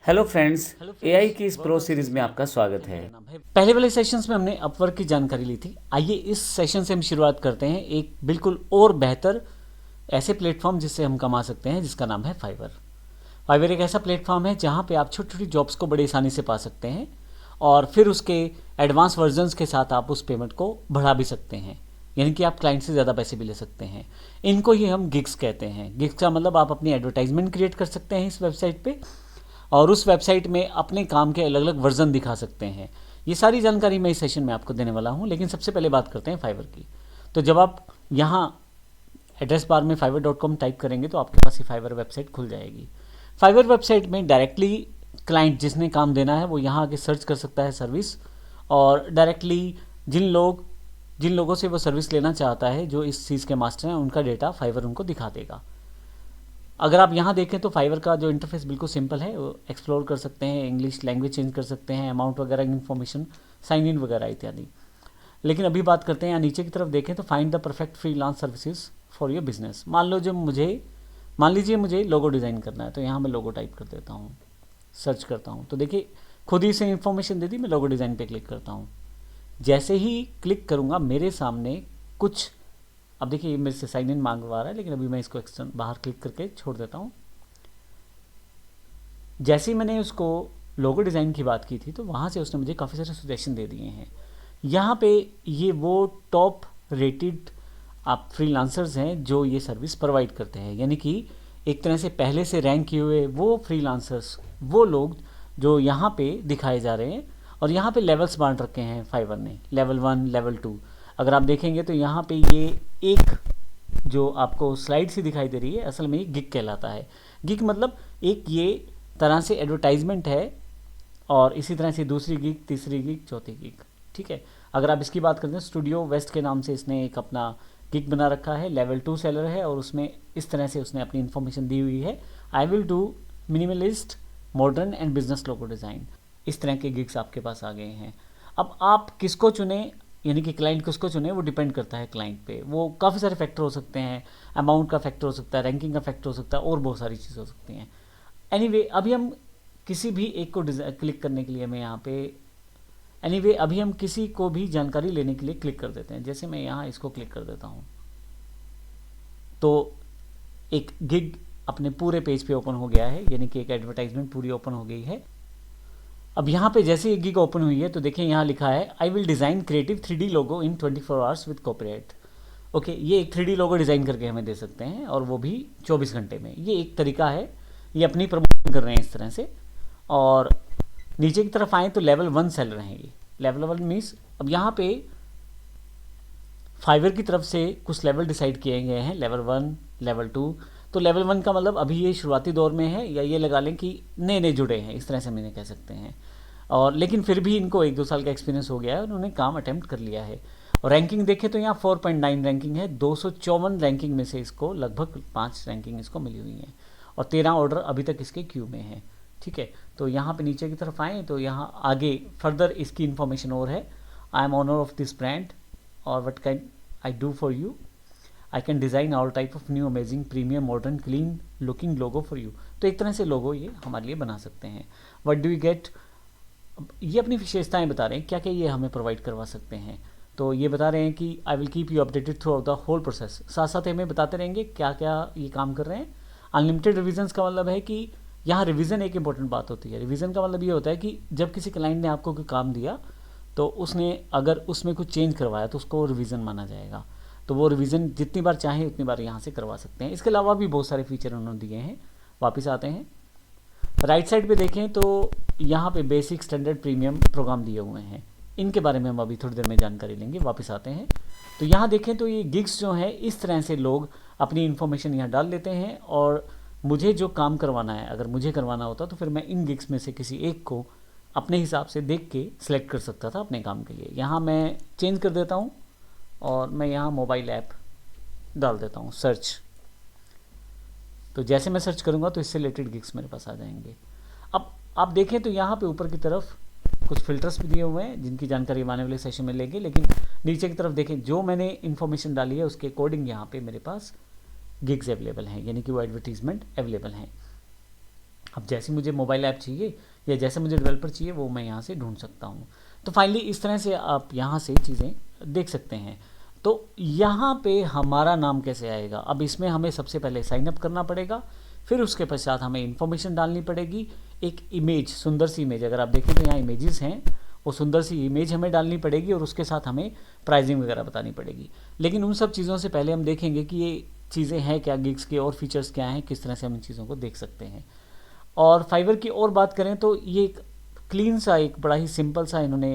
Hello friends, AI की इस pro series में आपका स्वागत है। पहले वाले सेशंस में हमने अपवर्क की जानकारी ली थी। आइए इस सेशन से हम शुरुआत करते हैं एक बिल्कुल और बेहतर ऐसे प्लेटफॉर्म जिससे हम कमा सकते हैं, जिसका नाम है फाइवर। फाइवर एक ऐसा प्लेटफॉर्म है जहां पे आप छोटी छोटी जॉब्स को बड़ी आसानी से पा सकते हैं और फिर उसके एडवांस वर्जन्स के साथ आप उस पेमेंट को बढ़ा भी सकते हैं, यानी कि आप क्लाइंट से ज़्यादा पैसे भी ले सकते हैं। इनको ही हम गिग्स कहते हैं। गिग्स का मतलब आप अपनी एडवर्टाइजमेंट क्रिएट कर सकते हैं इस वेबसाइट पे और उस वेबसाइट में अपने काम के अलग अलग वर्जन दिखा सकते हैं। ये सारी जानकारी मैं इस सेशन में आपको देने वाला हूँ, लेकिन सबसे पहले बात करते हैं फाइवर की। तो जब आप यहाँ एड्रेस बार में fiverr.com टाइप करेंगे तो आपके पास ये फाइवर वेबसाइट खुल जाएगी। फाइवर वेबसाइट में डायरेक्टली क्लाइंट जिसने काम देना है वो यहाँ आके सर्च कर सकता है सर्विस, और डायरेक्टली जिन लोगों से वो सर्विस लेना चाहता है, जो इस चीज़ के मास्टर हैं, उनका डेटा फाइवर उनको दिखा देगा। अगर आप यहाँ देखें तो फाइवर का जो इंटरफेस बिल्कुल सिंपल है। वो एक्सप्लोर कर सकते हैं, इंग्लिश लैंग्वेज चेंज कर सकते हैं, अमाउंट वगैरह की इन्फॉर्मेशन, साइन इन वगैरह इत्यादि। लेकिन अभी बात करते हैं यहाँ नीचे की तरफ देखें तो find the perfect freelance services for your business. मान लीजिए मुझे लोगो डिज़ाइन करना है, तो यहाँ मैं लोगो टाइप कर देता हूँ, सर्च करता हूँ, तो देखिए खुद ही से इन्फॉर्मेशन दे दी। मैं लोगो डिज़ाइन पे क्लिक करता हूँ। जैसे ही क्लिक करूँगा मेरे सामने कुछ, अब देखिए मेरे से साइन इन मांगवा रहा है, लेकिन अभी मैं इसको एक्सटर्न बाहर क्लिक करके छोड़ देता हूँ। जैसे ही मैंने उसको लोगो डिज़ाइन की बात की थी तो वहाँ से उसने मुझे काफ़ी सारे सजेशन दे दिए हैं। यहाँ पे ये वो टॉप रेटेड आप फ्रीलांसर्स हैं जो ये सर्विस प्रोवाइड करते हैं, यानी कि एक तरह से पहले से रैंक किए हुए वो फ्रीलांसर्स, वो लोग जो यहाँ पे दिखाए जा रहे हैं। और यहाँ पे लेवल्स बांट रखे हैं फाइवर ने, लेवल 1, लेवल 2। अगर आप देखेंगे तो यहाँ पे ये एक जो आपको स्लाइड सी दिखाई दे रही है, असल में ये गिग कहलाता है। गिग मतलब एक ये तरह से एडवर्टाइजमेंट है, और इसी तरह से दूसरी गिग, तीसरी गिग, चौथी गिग। ठीक है, अगर आप इसकी बात करते हैं, स्टूडियो वेस्ट के नाम से इसने एक अपना गिग बना रखा है, लेवल 2 सेलर है, और उसमें इस तरह से उसने अपनी इन्फॉर्मेशन दी हुई है। I will do minimalist modern and business logo design. इस तरह के गिग्स आपके पास आ गए हैं। अब आप किसको चुने, यानी कि क्लाइंट किसको चुने, वो डिपेंड करता है क्लाइंट पे। वो काफ़ी सारे फैक्टर हो सकते हैं, अमाउंट का फैक्टर हो सकता है, रैंकिंग का फैक्टर हो सकता है, और बहुत सारी चीज़ें हो सकती हैं। एनीवे अभी हम किसी भी एक को क्लिक करने के लिए मैं यहाँ पे अभी हम किसी को भी जानकारी लेने के लिए क्लिक कर देते हैं। जैसे मैं यहाँ इसको क्लिक कर देता हूँ तो एक गिग अपने पूरे पेज पे ओपन हो गया है, यानी कि एक एडवर्टाइजमेंट पूरी ओपन हो गई है। अब यहाँ पे जैसे ये गिग ओपन हुई है तो देखिए यहाँ लिखा है I will design creative 3D logo in 24 hours with copyright. Okay, ये एक 3D लोगो डिज़ाइन करके हमें दे सकते हैं, और वो भी 24 घंटे में। ये एक तरीका है, ये अपनी प्रमोशन कर रहे हैं इस तरह से। और नीचे की तरफ आए तो लेवल 1 सेल रहेंगे। लेवल 1 मीन्स अब यहाँ पे फाइवर की तरफ से कुछ लेवल डिसाइड किए गए हैं, लेवल 1, लेवल 2। तो लेवल 1 का मतलब अभी ये शुरुआती दौर में है, या ये लगा लें कि नए नए जुड़े हैं, इस तरह से मैंने कह सकते हैं। और लेकिन फिर भी इनको 1-2 साल का एक्सपीरियंस हो गया है, उन्होंने काम अटेम्प्ट कर लिया है। और रैंकिंग देखें तो यहाँ 4.9 रैंकिंग है। 254 रैंकिंग में से इसको लगभग 5 रैंकिंग इसको मिली हुई है, और 13 ऑर्डर अभी तक इसके क्यू में है। ठीक है, तो यहाँ पे नीचे की तरफ आएँ तो यहाँ आगे फर्दर इसकी इन्फॉर्मेशन और है। I am owner of this brand, और what can I do for you, I can design all type of new amazing premium modern clean looking logo for you. तो एक तरह से लोगो ये हमारे लिए बना सकते हैं। वट डू यू गेट, ये अपनी विशेषताएं बता रहे हैं, क्या क्या ये हमें प्रोवाइड करवा सकते हैं। तो ये बता रहे हैं कि I will keep you updated throughout the whole process. साथ साथ हमें बताते रहेंगे क्या क्या ये काम कर रहे हैं। अनलिमिटेड रिविजन्स का मतलब है कि यहाँ रिवीजन एक इंपॉर्टेंट बात होती है। रिवीजन का मतलब ये होता है कि जब किसी क्लाइंट ने आपको कोई काम दिया तो उसने अगर उसमें कुछ चेंज करवाया तो उसको रिवीजन माना जाएगा। तो वो रिवीजन जितनी बार चाहें उतनी बार यहाँ से करवा सकते हैं। इसके अलावा भी बहुत सारे फीचर उन्होंने दिए हैं। वापस आते हैं, राइट साइड पे देखें तो यहाँ पे बेसिक, स्टैंडर्ड, प्रीमियम प्रोग्राम दिए हुए हैं। इनके बारे में हम अभी थोड़ी देर में जानकारी लेंगे। वापस आते हैं तो यहाँ देखें तो ये गिग्स जो है, इस तरह से लोग अपनी इन्फॉर्मेशन यहाँ डाल देते हैं, और मुझे जो काम करवाना है, अगर मुझे करवाना होता तो फिर मैं इन गिग्स में से किसी एक को अपने हिसाब से देख के सिलेक्ट कर सकता था अपने काम के लिए। यहाँ मैं चेंज कर देता हूँ, और मैं यहाँ मोबाइल ऐप डाल देता हूँ सर्च। तो जैसे मैं सर्च करूँगा तो इससे रिलेटेड गिग्स मेरे पास आ जाएंगे। अब आप देखें तो यहाँ पे ऊपर की तरफ कुछ फिल्टर्स भी दिए हुए हैं, जिनकी जानकारी आने वाले सेशन में लेंगे। लेकिन नीचे की तरफ देखें, जो मैंने इन्फॉर्मेशन डाली है उसके अकॉर्डिंग यहाँ पे मेरे पास गिग्स अवेलेबल हैं, यानी कि वो एडवर्टीजमेंट अवेलेबल हैं। अब जैसे मुझे मोबाइल ऐप चाहिए या जैसे मुझे डेवलपर चाहिए वो मैं यहाँ से ढूंढ सकता हूँ। तो फाइनली इस तरह से आप यहाँ से चीज़ें देख सकते हैं। तो यहाँ पे हमारा नाम कैसे आएगा, अब इसमें हमें सबसे पहले साइन अप करना पड़ेगा, फिर उसके पश्चात हमें इन्फॉर्मेशन डालनी पड़ेगी। एक इमेज, सुंदर सी इमेज, अगर आप देखें तो यहाँ इमेजेस हैं, वो सुंदर सी इमेज हमें डालनी पड़ेगी और उसके साथ हमें प्राइसिंग वगैरह बतानी पड़ेगी। लेकिन उन सब चीज़ों से पहले हम देखेंगे कि ये चीज़ें हैं क्या, गिग्स के और फीचर्स क्या हैं, किस तरह से हम इन चीज़ों को देख सकते हैं। और फाइवर की और बात करें तो ये एक क्लीन सा, एक बड़ा ही सिंपल सा इन्होंने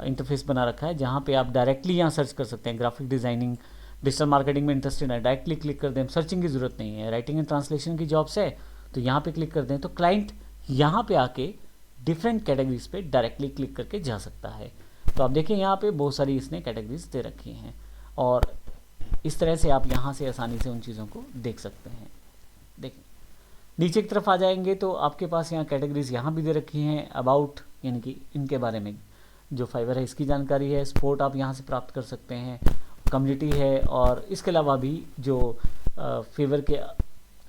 इंटरफेस बना रखा है, जहाँ पे आप डायरेक्टली यहाँ सर्च कर सकते हैं। ग्राफिक डिज़ाइनिंग, डिजिटल मार्केटिंग में इंटरेस्टेड है, डायरेक्टली क्लिक कर दें, सर्चिंग की ज़रूरत नहीं है। राइटिंग एंड ट्रांसलेशन की जॉब्स है तो यहाँ पे क्लिक कर दें तो क्लाइंट यहाँ पे आके डिफरेंट कैटेगरीज पे डायरेक्टली क्लिक करके जा सकता है। तो आप देखें यहाँ पे बहुत सारी इसने कैटेगरीज दे रखी हैं और इस तरह से आप यहाँ से आसानी से उन चीज़ों को देख सकते हैं। देखें नीचे की तरफ आ जाएंगे तो आपके पास यहाँ कैटेगरीज यहाँ भी दे रखी हैं। अबाउट यानी कि इनके बारे में जो फाइवर है इसकी जानकारी है। सपोर्ट आप यहाँ से प्राप्त कर सकते हैं। कम्युनिटी है और इसके अलावा भी जो फेवर के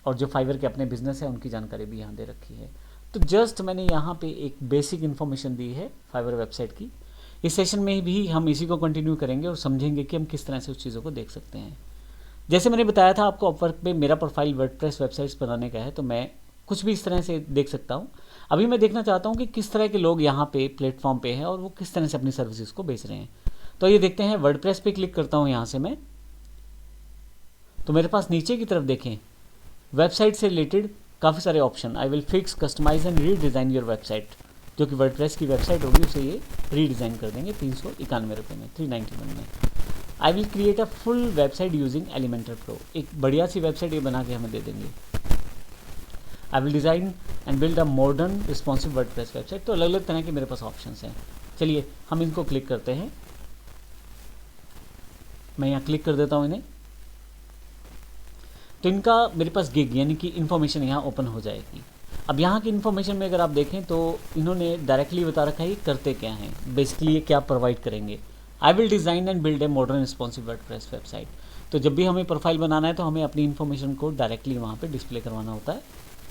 और जो फाइवर के अपने बिजनेस है उनकी जानकारी भी यहाँ दे रखी है। तो जस्ट मैंने यहाँ पे एक बेसिक इन्फॉर्मेशन दी है फाइवर वेबसाइट की। इस सेशन में भी हम इसी को कंटिन्यू करेंगे और समझेंगे कि हम किस तरह से उस चीज़ों को देख सकते हैं। जैसे मैंने बताया था आपको, अपवर्क पे मेरा प्रोफाइल वर्डप्रेस वेबसाइट्स बनाने का है तो मैं कुछ भी इस तरह से देख सकता हूँ। अभी मैं देखना चाहता हूँ कि किस तरह के लोग यहाँ पे प्लेटफॉर्म पे हैं और वो किस तरह से अपनी सर्विसेज को बेच रहे हैं। तो ये देखते हैं, वर्डप्रेस पे क्लिक करता हूँ यहाँ से मैं, तो मेरे पास नीचे की तरफ देखें वेबसाइट से रिलेटेड काफ़ी सारे option. I will fix, customize and redesign your website, जो कि वर्डप्रेस की वेबसाइट होगी उसे ये रीडिज़ाइन कर देंगे 391 रुपये में, 391 में। I will create a full website using Elementor pro, एक बढ़िया सी वेबसाइट ये बना के हमें दे देंगे। I will design and build a modern responsive WordPress website. तो अलग अलग तरह के मेरे पास ऑप्शंस हैं। चलिए हम इनको क्लिक करते हैं। मैं यहाँ क्लिक कर देता हूँ इन्हें, तो इनका मेरे पास गिग यानी कि इन्फॉर्मेशन यहाँ ओपन हो जाएगी। अब यहाँ की इन्फॉर्मेशन में अगर आप देखें तो इन्होंने डायरेक्टली बता रखा है ये करते क्या हैं, बेसिकली ये क्या प्रोवाइड करेंगे। I will design and build a modern responsive WordPress website. तो जब भी हमें प्रोफाइल बनाना है तो हमें अपनी इन्फॉर्मेशन को डायरेक्टली वहाँ पे डिस्प्ले करवाना होता है।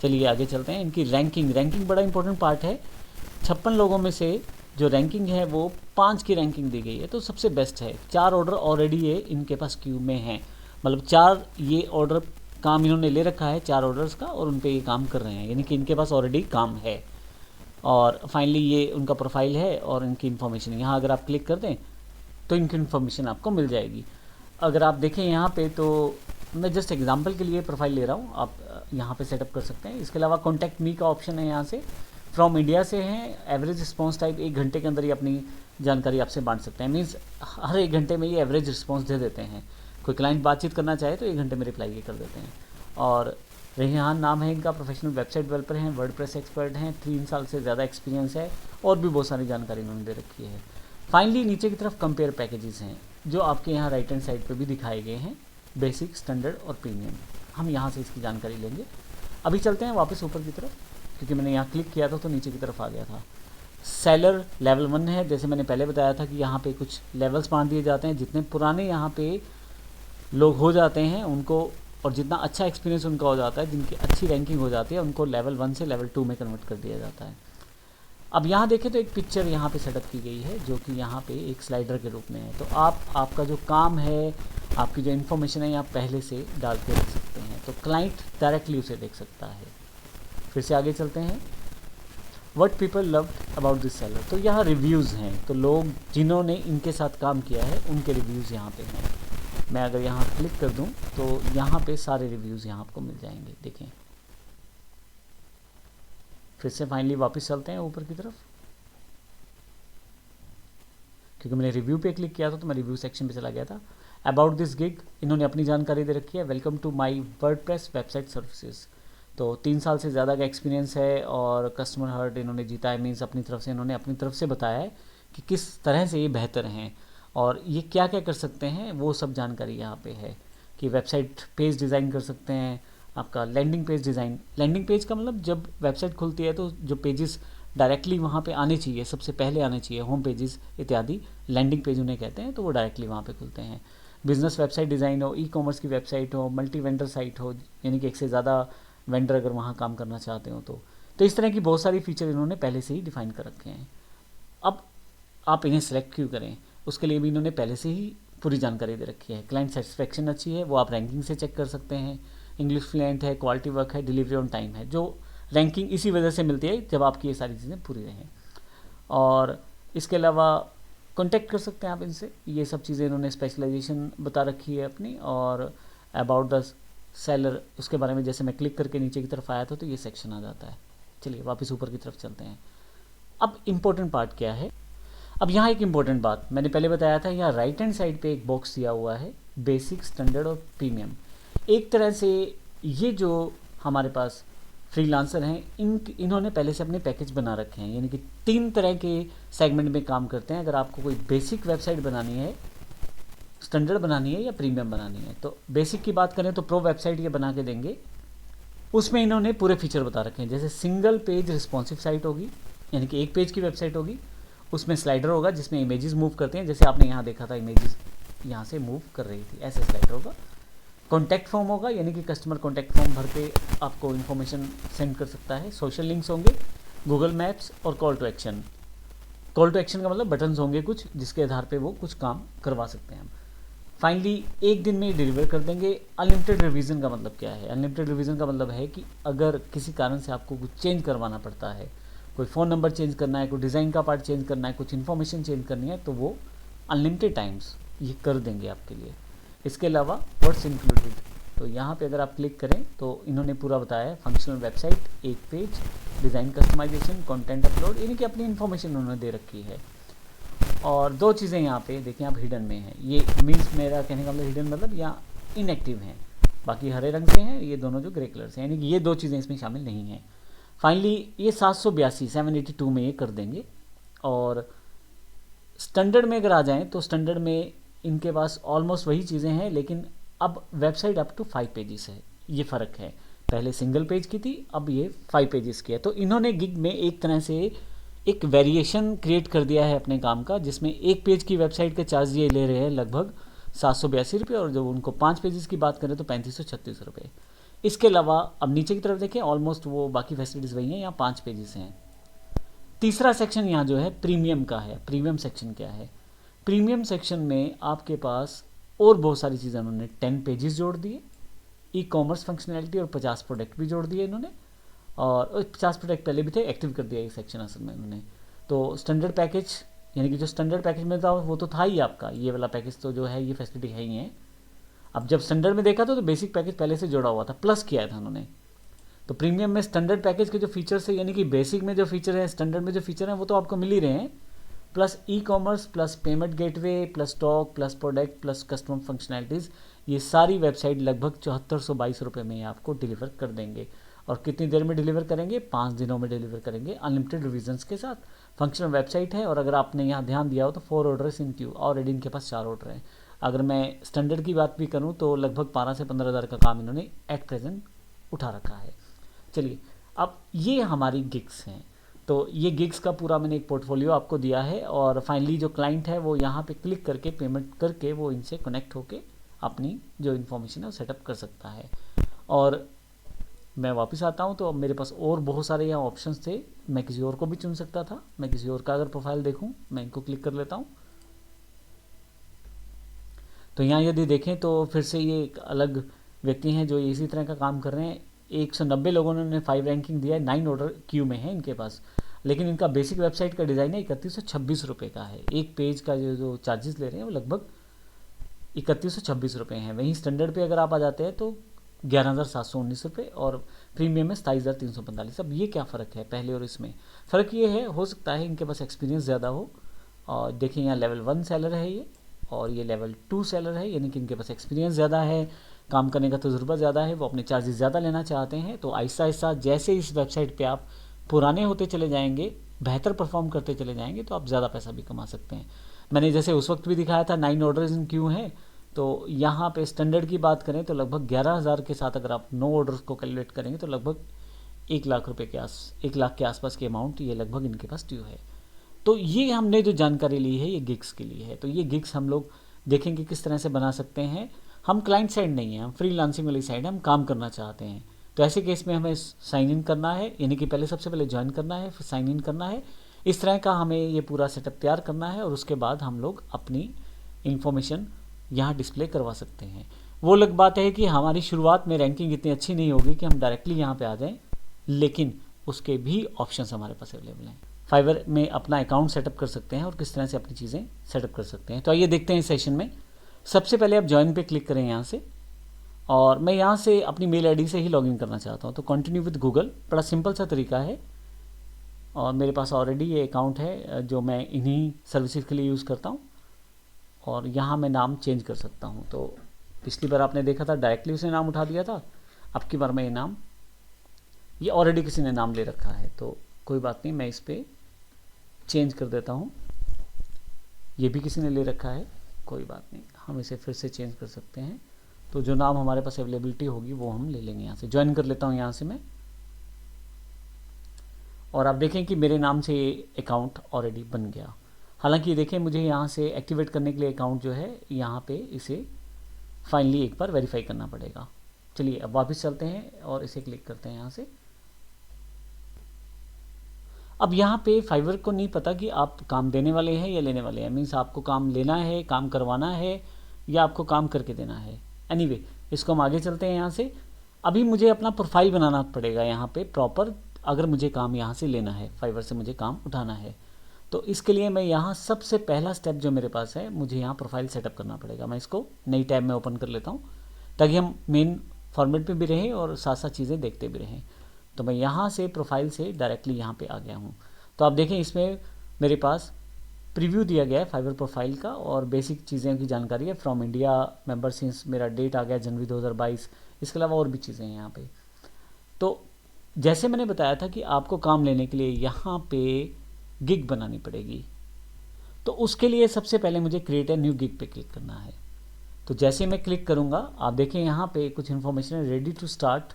चलिए आगे चलते हैं। इनकी रैंकिंग बड़ा इंपॉर्टेंट पार्ट है। 56 लोगों में से जो रैंकिंग है वो 5 की रैंकिंग दी गई है, तो सबसे बेस्ट है। 4 ऑर्डर ऑलरेडी ये इनके पास क्यू में हैं, मतलब 4 ये ऑर्डर काम इन्होंने ले रखा है, 4 ऑर्डर्स का, और उन पे ये काम कर रहे हैं, यानी कि इनके पास ऑलरेडी काम है। और फाइनली ये उनका प्रोफाइल है और इनकी इन्फॉर्मेशन यहाँ अगर आप क्लिक कर दें तो इनकी इन्फॉर्मेशन आपको मिल जाएगी। अगर आप देखें यहाँ पे, तो मैं जस्ट एग्जांपल के लिए प्रोफाइल ले रहा हूँ, आप यहाँ पे सेटअप कर सकते हैं। इसके अलावा कॉन्टैक्ट मी का ऑप्शन है, यहाँ से फ्रॉम इंडिया से हैं। एवरेज रिस्पॉन्स टाइप 1 घंटे के अंदर ये अपनी जानकारी आपसे बांट सकते हैं, मीन्स हर 1 घंटे में ये एवरेज रिस्पॉन्स दे देते हैं। कोई क्लाइंट बातचीत करना चाहे तो 1 घंटे में रिप्लाई ये कर देते हैं। और रेहान नाम है इनका, प्रोफेशनल वेबसाइट डेवलपर हैं, वर्डप्रेस एक्सपर्ट हैं, 3 साल से ज़्यादा एक्सपीरियंस है और भी बहुत सारी जानकारी इन्होंने दे रखी है। फाइनली नीचे की तरफ कंपेयर पैकेजेस हैं जो आपके यहाँ राइट हैंड साइड पे भी दिखाए गए हैं, बेसिक, स्टैंडर्ड और प्रीमियम। हम यहाँ से इसकी जानकारी लेंगे। अभी चलते हैं वापस ऊपर की तरफ, क्योंकि मैंने यहाँ क्लिक किया था तो नीचे की तरफ आ गया था। सेलर लेवल 1 है, जैसे मैंने पहले बताया था कि यहाँ पे कुछ लेवल्स बांट दिए जाते हैं। जितने पुराने यहाँ पे लोग हो जाते हैं उनको, और जितना अच्छा एक्सपीरियंस उनका हो जाता है, जिनकी अच्छी रैंकिंग हो जाती है, उनको लेवल 1 से लेवल 2 में कन्वर्ट कर दिया जाता है। अब यहाँ देखें तो एक पिक्चर यहाँ पे सेटअप की गई है जो कि यहाँ पे एक स्लाइडर के रूप में है। तो आपका जो काम है, आपकी जो इन्फॉर्मेशन है, आप पहले से डाल के रख सकते हैं, तो क्लाइंट डायरेक्टली उसे देख सकता है। फिर से आगे चलते हैं। What people loved about this seller, तो यहाँ रिव्यूज़ हैं, तो लोग जिन्होंने इनके साथ काम किया है उनके रिव्यूज़ यहाँ पे हैं। मैं अगर यहाँ क्लिक कर दूँ तो यहाँ पे सारे रिव्यूज़ यहाँ आपको मिल जाएंगे, देखें। फिर से फाइनली वापस चलते हैं ऊपर की तरफ, क्योंकि मैंने रिव्यू पे क्लिक किया था तो मैं रिव्यू सेक्शन पे चला गया था। अबाउट दिस गिग, इन्होंने अपनी जानकारी दे रखी है। Welcome to my WordPress website services, तो 3 साल से ज़्यादा का एक्सपीरियंस है और कस्टमर हार्ट इन्होंने जीता है, मीन्स अपनी तरफ से इन्होंने अपनी तरफ से बताया है कि किस तरह से ये बेहतर हैं और ये क्या क्या कर सकते हैं, वो सब जानकारी यहाँ पे है। कि वेबसाइट पेज डिज़ाइन कर सकते हैं, आपका landing page design. Landing page का मतलब जब वेबसाइट खुलती है तो जो पेजेस डायरेक्टली वहाँ पे आने चाहिए, सबसे पहले आने चाहिए, होम पेजेस इत्यादि, लैंडिंग पेज उन्हें कहते हैं, तो वो डायरेक्टली वहाँ पे खुलते हैं। बिजनेस वेबसाइट डिज़ाइन हो, ई कॉमर्स की वेबसाइट हो, मल्टी वेंडर साइट हो, यानी कि एक से ज़्यादा वेंडर अगर वहाँ काम करना चाहते हो तो तो इस तरह की बहुत सारी फीचर इन्होंने पहले से ही डिफाइन कर रखे हैं। अब आप इन्हें सेलेक्ट क्यों करें, उसके लिए भी इन्होंने पहले से ही पूरी जानकारी दे रखी है। क्लाइंट सेटिस्फेक्शन अच्छी है, वो आप रैंकिंग से चेक कर सकते हैं। इंग्लिश फ्लुएंट है, क्वालिटी वर्क है, डिलीवरी ऑन टाइम है, जो रैंकिंग इसी वजह से मिलती है जब आपकी ये सारी चीज़ें पूरी रहें। और इसके अलावा कॉन्टैक्ट कर सकते हैं आप इनसे, ये सब चीज़ें इन्होंने स्पेशलाइजेशन बता रखी है अपनी। और अबाउट द सेलर, उसके बारे में जैसे मैं क्लिक करके नीचे की तरफ आया था तो ये सेक्शन आ जाता है। चलिए वापस ऊपर की तरफ चलते हैं। अब इम्पोर्टेंट पार्ट क्या है, अब यहाँ एक इम्पोर्टेंट बात मैंने पहले बताया था, यहाँ राइट हैंड साइड पे एक बॉक्स दिया हुआ है बेसिक, स्टैंडर्ड और प्रीमियम। एक तरह से ये जो हमारे पास फ्रीलांसर हैं इन्होंने पहले से अपने पैकेज बना रखे हैं, यानी कि 3 तरह के सेगमेंट में काम करते हैं। अगर आपको कोई बेसिक वेबसाइट बनानी है, स्टैंडर्ड बनानी है या प्रीमियम बनानी है, तो बेसिक की बात करें तो प्रो वेबसाइट ये बना के देंगे। उसमें इन्होंने पूरे फीचर बता रखे हैं, जैसे सिंगल पेज रिस्पॉन्सिव साइट होगी, यानी कि एक पेज की वेबसाइट होगी, उसमें स्लाइडर होगा जिसमें इमेजेस मूव करते हैं, जैसे आपने यहाँ देखा था इमेजेस यहाँ से मूव कर रही थी, ऐसे स्लाइडर होगा। कॉन्टैक्ट फॉर्म होगा, यानी कि कस्टमर कॉन्टैक्ट फॉर्म भर के आपको इन्फॉर्मेशन सेंड कर सकता है। सोशल लिंक्स होंगे, गूगल मैप्स और call to action. Call to action का मतलब बटन्स होंगे कुछ जिसके आधार पे वो कुछ काम करवा सकते हैं हम। फाइनली एक दिन में डिलीवर कर देंगे। अनलिमिटेड रिवीजन का मतलब क्या है, अनलिमिटेड रिवीजन का मतलब है कि अगर किसी कारण से आपको कुछ चेंज करवाना पड़ता है, कोई फ़ोन नंबर चेंज करना है, कोई डिज़ाइन का पार्ट चेंज करना है, कुछ इन्फॉर्मेशन चेंज करनी है, तो वो अनलिमिटेड टाइम्स ये कर देंगे आपके लिए। इसके अलावा व्हाट्स इंक्लूडेड, तो यहाँ पे अगर आप क्लिक करें तो इन्होंने पूरा बताया है, फंक्शनल वेबसाइट, एक page, design customization, content upload, यानी कि अपनी इन्फॉर्मेशन उन्होंने दे रखी है। और 2 चीज़ें यहाँ पे देखें आप हिडन में हैं, ये मीन्स मेरा कहने का मतलब हिडन मतलब यहाँ इनएक्टिव हैं, बाकी हरे रंग से हैं, ये दोनों जो ग्रे कलर से हैं, यानी कि ये 2 चीज़ें इसमें शामिल नहीं हैं। फाइनली ये 782 में ये कर देंगे। और स्टैंडर्ड में अगर आ जाएं तो स्टैंडर्ड में इनके पास ऑलमोस्ट वही चीज़ें हैं, लेकिन अब वेबसाइट अप टू 5 पेजेस है, ये फ़र्क है। पहले सिंगल पेज की थी, अब ये 5 पेजेस की है। तो इन्होंने गिग में एक तरह से एक वेरिएशन क्रिएट कर दिया है अपने काम का, जिसमें एक पेज की वेबसाइट के चार्ज ये ले रहे हैं लगभग 782 रुपये, और जब उनको 5 पेजेस की बात करें तो 3536 रुपये। इसके अलावा अब नीचे की तरफ देखें, ऑलमोस्ट वो बाकी फैसिलिटीज़ वही हैं, यहाँ 5 पेजेस हैं। तीसरा सेक्शन यहाँ जो है प्रीमियम का है। प्रीमियम सेक्शन क्या है, प्रीमियम सेक्शन में आपके पास और बहुत सारी चीज़ें उन्होंने 10 पेजेस जोड़ दिए, ई कॉमर्स फंक्शनैलिटी और 50 प्रोडक्ट भी जोड़ दिए इन्होंने, और 50 प्रोडक्ट पहले भी थे, एक्टिव कर दिया ये सेक्शन असल में उन्होंने। तो स्टैंडर्ड पैकेज, यानी कि जो स्टैंडर्ड पैकेज में था वो तो था ही आपका, ये वाला पैकेज तो जो है ये फैसिलिटी है ही है। अब जब स्टैंडर्ड में देखा तो बेसिक पैकेज पहले से जोड़ा हुआ था, प्लस किया था उन्होंने। तो प्रीमियम में स्टैंडर्ड पैकेज के जो फीचर्स है, यानी कि बेसिक में जो फीचर है, स्टैंडर्ड में जो फीचर है वो तो आपको मिल ही रहे हैं, plus e commerce, plus payment gateway, plus stock, plus product, plus customer functionalities, ये सारी वेबसाइट लगभग 7422 रुपये में आपको डिलीवर कर देंगे। और कितनी देर में डिलीवर करेंगे, 5 दिनों में डिलीवर करेंगे, अनलिमिटेड रिवीजन्स के साथ। फंक्शनल वेबसाइट है, और अगर आपने यहाँ ध्यान दिया हो तो 4 ऑर्डर्स इन क्यू, ऑलरेडी इनके पास 4 ऑर्डर हैं। अगर मैं स्टैंडर्ड की बात भी करूँ तो लगभग 12 से 15 हज़ार का काम इन्होंने एट प्रेजेंट उठा रखा है। चलिए, अब ये हमारी गिग्स हैं, तो ये गिग्स का पूरा मैंने एक पोर्टफोलियो आपको दिया है। और फाइनली जो क्लाइंट है वो यहाँ पे क्लिक करके पेमेंट करके वो इनसे कनेक्ट होके अपनी जो इन्फॉर्मेशन है वो सेटअप कर सकता है। और मैं वापस आता हूँ तो अब मेरे पास और बहुत सारे यहाँ ऑप्शंस थे, मैं किसी और को भी चुन सकता था। मैं किसी और का अगर प्रोफाइल देखूँ, मैं इनको क्लिक कर लेता हूँ, तो यहाँ यदि देखें तो फिर से ये एक अलग व्यक्ति हैं जो इसी तरह का काम कर रहे हैं। 190 लोगों ने 5 रैंकिंग दिया है, 9 ऑर्डर क्यू में है इनके पास, लेकिन इनका बेसिक वेबसाइट का डिज़ाइन है 3126 रुपये का है। एक पेज का जो चार्जेस ले रहे हैं वो लगभग 3126 रुपये हैं। वहीं स्टैंडर्ड पे अगर आप आ जाते हैं तो 11,719 रुपये, और प्रीमियम में 27,345। अब ये क्या फ़र्क है पहले और इसमें? फ़र्क ये है, हो सकता है इनके पास एक्सपीरियंस ज़्यादा हो। और देखिए यहाँ लेवल 1 सेलर है ये, और ये लेवल 2 सेलर है, यानी कि इनके पास एक्सपीरियंस ज़्यादा है, काम करने का तजुर्बा ज़्यादा है, वो अपने चार्जेस ज़्यादा लेना चाहते हैं। तो आहिस्ता आहिस्ता जैसे इस वेबसाइट पे आप पुराने होते चले जाएंगे, बेहतर परफॉर्म करते चले जाएंगे, तो आप ज़्यादा पैसा भी कमा सकते हैं। मैंने जैसे उस वक्त भी दिखाया था 9 ऑर्डर्स इन क्यू हैं, तो यहाँ पे स्टैंडर्ड की बात करें तो लगभग 11,000 के साथ अगर आप 9 ऑर्डर्स को कैलकुलेट करेंगे तो लगभग 1 लाख रुपये के 1 लाख के आसपास के अमाउंट ये लगभग इनके पास ड्यू है। तो ये हमने जो जानकारी ली है ये गिग्स के लिए है। तो ये गिग्स हम लोग देखेंगे किस तरह से बना सकते हैं। हम क्लाइंट साइड नहीं है, हम फ्रीलांसिंग वाली साइड हम काम करना चाहते हैं, तो ऐसे केस में हमें साइन इन करना है, यानी कि पहले सबसे पहले ज्वाइन करना है, फिर साइन इन करना है। इस तरह का हमें ये पूरा सेटअप तैयार करना है और उसके बाद हम लोग अपनी इन्फॉर्मेशन यहाँ डिस्प्ले करवा सकते हैं। वो अलग बात है कि हमारी शुरुआत में रैंकिंग इतनी अच्छी नहीं होगी कि हम डायरेक्टली यहाँ पे आ जाएं, लेकिन उसके भी ऑप्शंस हमारे पास अवेलेबल हैं। फाइवर में अपना अकाउंट सेटअप कर सकते हैं और किस तरह से अपनी चीज़ें सेटअप कर सकते हैं। तो आइए देखते हैं इस सेशन में। सबसे पहले आप ज्वाइन पे क्लिक करें यहाँ से, और मैं यहाँ से अपनी मेल आईडी से ही लॉगिन करना चाहता हूँ। तो कंटिन्यू विद गूगल, बड़ा सिंपल सा तरीका है, और मेरे पास ऑलरेडी ये अकाउंट है जो मैं इन्हीं सर्विसेज के लिए यूज़ करता हूँ। और यहाँ मैं नाम चेंज कर सकता हूँ। तो पिछली बार आपने देखा था डायरेक्टली उसने नाम उठा दिया था, अब की बार मैं ये ऑलरेडी किसी ने नाम ले रखा है, तो कोई बात नहीं, मैं इस पर चेंज कर देता हूँ। ये भी किसी ने ले रखा है, कोई बात नहीं, हम इसे फिर से चेंज कर सकते हैं। तो जो नाम हमारे पास अवेलेबिलिटी होगी वो हम ले लेंगे। यहाँ से ज्वाइन कर लेता हूँ यहाँ से मैं, और आप देखें कि मेरे नाम से ये अकाउंट ऑलरेडी बन गया। हालांकि देखें मुझे यहाँ से एक्टिवेट करने के लिए अकाउंट जो है यहाँ पे इसे फाइनली एक बार वेरीफाई करना पड़ेगा। चलिए अब वापस चलते हैं और इसे क्लिक करते हैं यहाँ से। अब यहाँ पे फाइवर को नहीं पता कि आप काम देने वाले हैं या लेने वाले हैं, मीन्स आपको काम लेना है, काम करवाना है, या आपको काम करके देना है। एनीवे, इसको हम आगे चलते हैं यहाँ से। अभी मुझे अपना प्रोफाइल बनाना पड़ेगा यहाँ पे प्रॉपर, अगर मुझे काम यहाँ से लेना है, फाइवर से मुझे काम उठाना है। तो इसके लिए मैं यहाँ सबसे पहला स्टेप जो मेरे पास है, मुझे यहाँ प्रोफाइल सेटअप करना पड़ेगा। मैं इसको नई टैब में ओपन कर लेता हूँ ताकि हम मेन फॉर्मेट पे भी रहें और साथ साथ चीज़ें देखते भी रहें। तो मैं यहाँ से प्रोफाइल से डायरेक्टली यहाँ पे आ गया हूँ। तो आप देखें इसमें मेरे पास प्रीव्यू दिया गया है फाइवर प्रोफाइल का, और बेसिक चीज़ें की जानकारी है। फ्रॉम इंडिया, मेंबर सिंस, मेरा डेट आ गया जनवरी 2022, इसके अलावा और भी चीज़ें हैं यहाँ पे। तो जैसे मैंने बताया था कि आपको काम लेने के लिए यहाँ पे गिग बनानी पड़ेगी, तो उसके लिए सबसे पहले मुझे क्रिएट ए न्यू गिग पे क्लिक करना है। तो जैसे मैं क्लिक करूँगा आप देखें यहाँ पे कुछ इन्फॉर्मेशन है, ready to start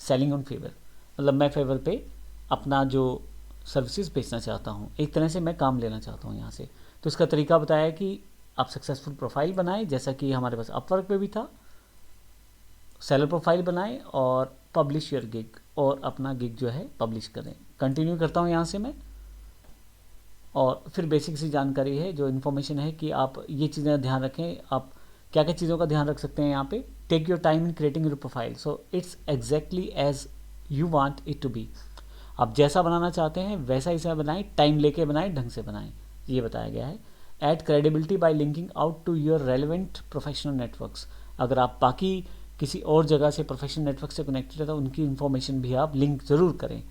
selling on Fiverr, मतलब मैं फेवर पे अपना जो सर्विसेज बेचना चाहता हूँ, एक तरह से मैं काम लेना चाहता हूँ यहाँ से। तो इसका तरीका बताया कि आप सक्सेसफुल प्रोफाइल बनाएं, जैसा कि हमारे पास अपवर्क पे भी था। सेलर प्रोफाइल बनाएं और पब्लिश योर गिग, और अपना गिग जो है पब्लिश करें। कंटिन्यू करता हूँ यहाँ से मैं, और फिर बेसिक सी जानकारी है, जो इन्फॉर्मेशन है कि आप ये चीज़ें ध्यान रखें। आप क्या क्या चीज़ों का ध्यान रख सकते हैं यहाँ पे। Take your time in creating your profile, so it's exactly as you want it to be. आप जैसा बनाना चाहते हैं वैसा इसे बनाएं, टाइम लेके बनाएं, ढंग से बनाएं, ये बताया गया है। Add credibility by linking out to your relevant professional networks, अगर आप बाकी किसी और जगह से प्रोफेशनल नेटवर्क से कनेक्टेड है तो उनकी इन्फॉर्मेशन भी आप लिंक ज़रूर करें।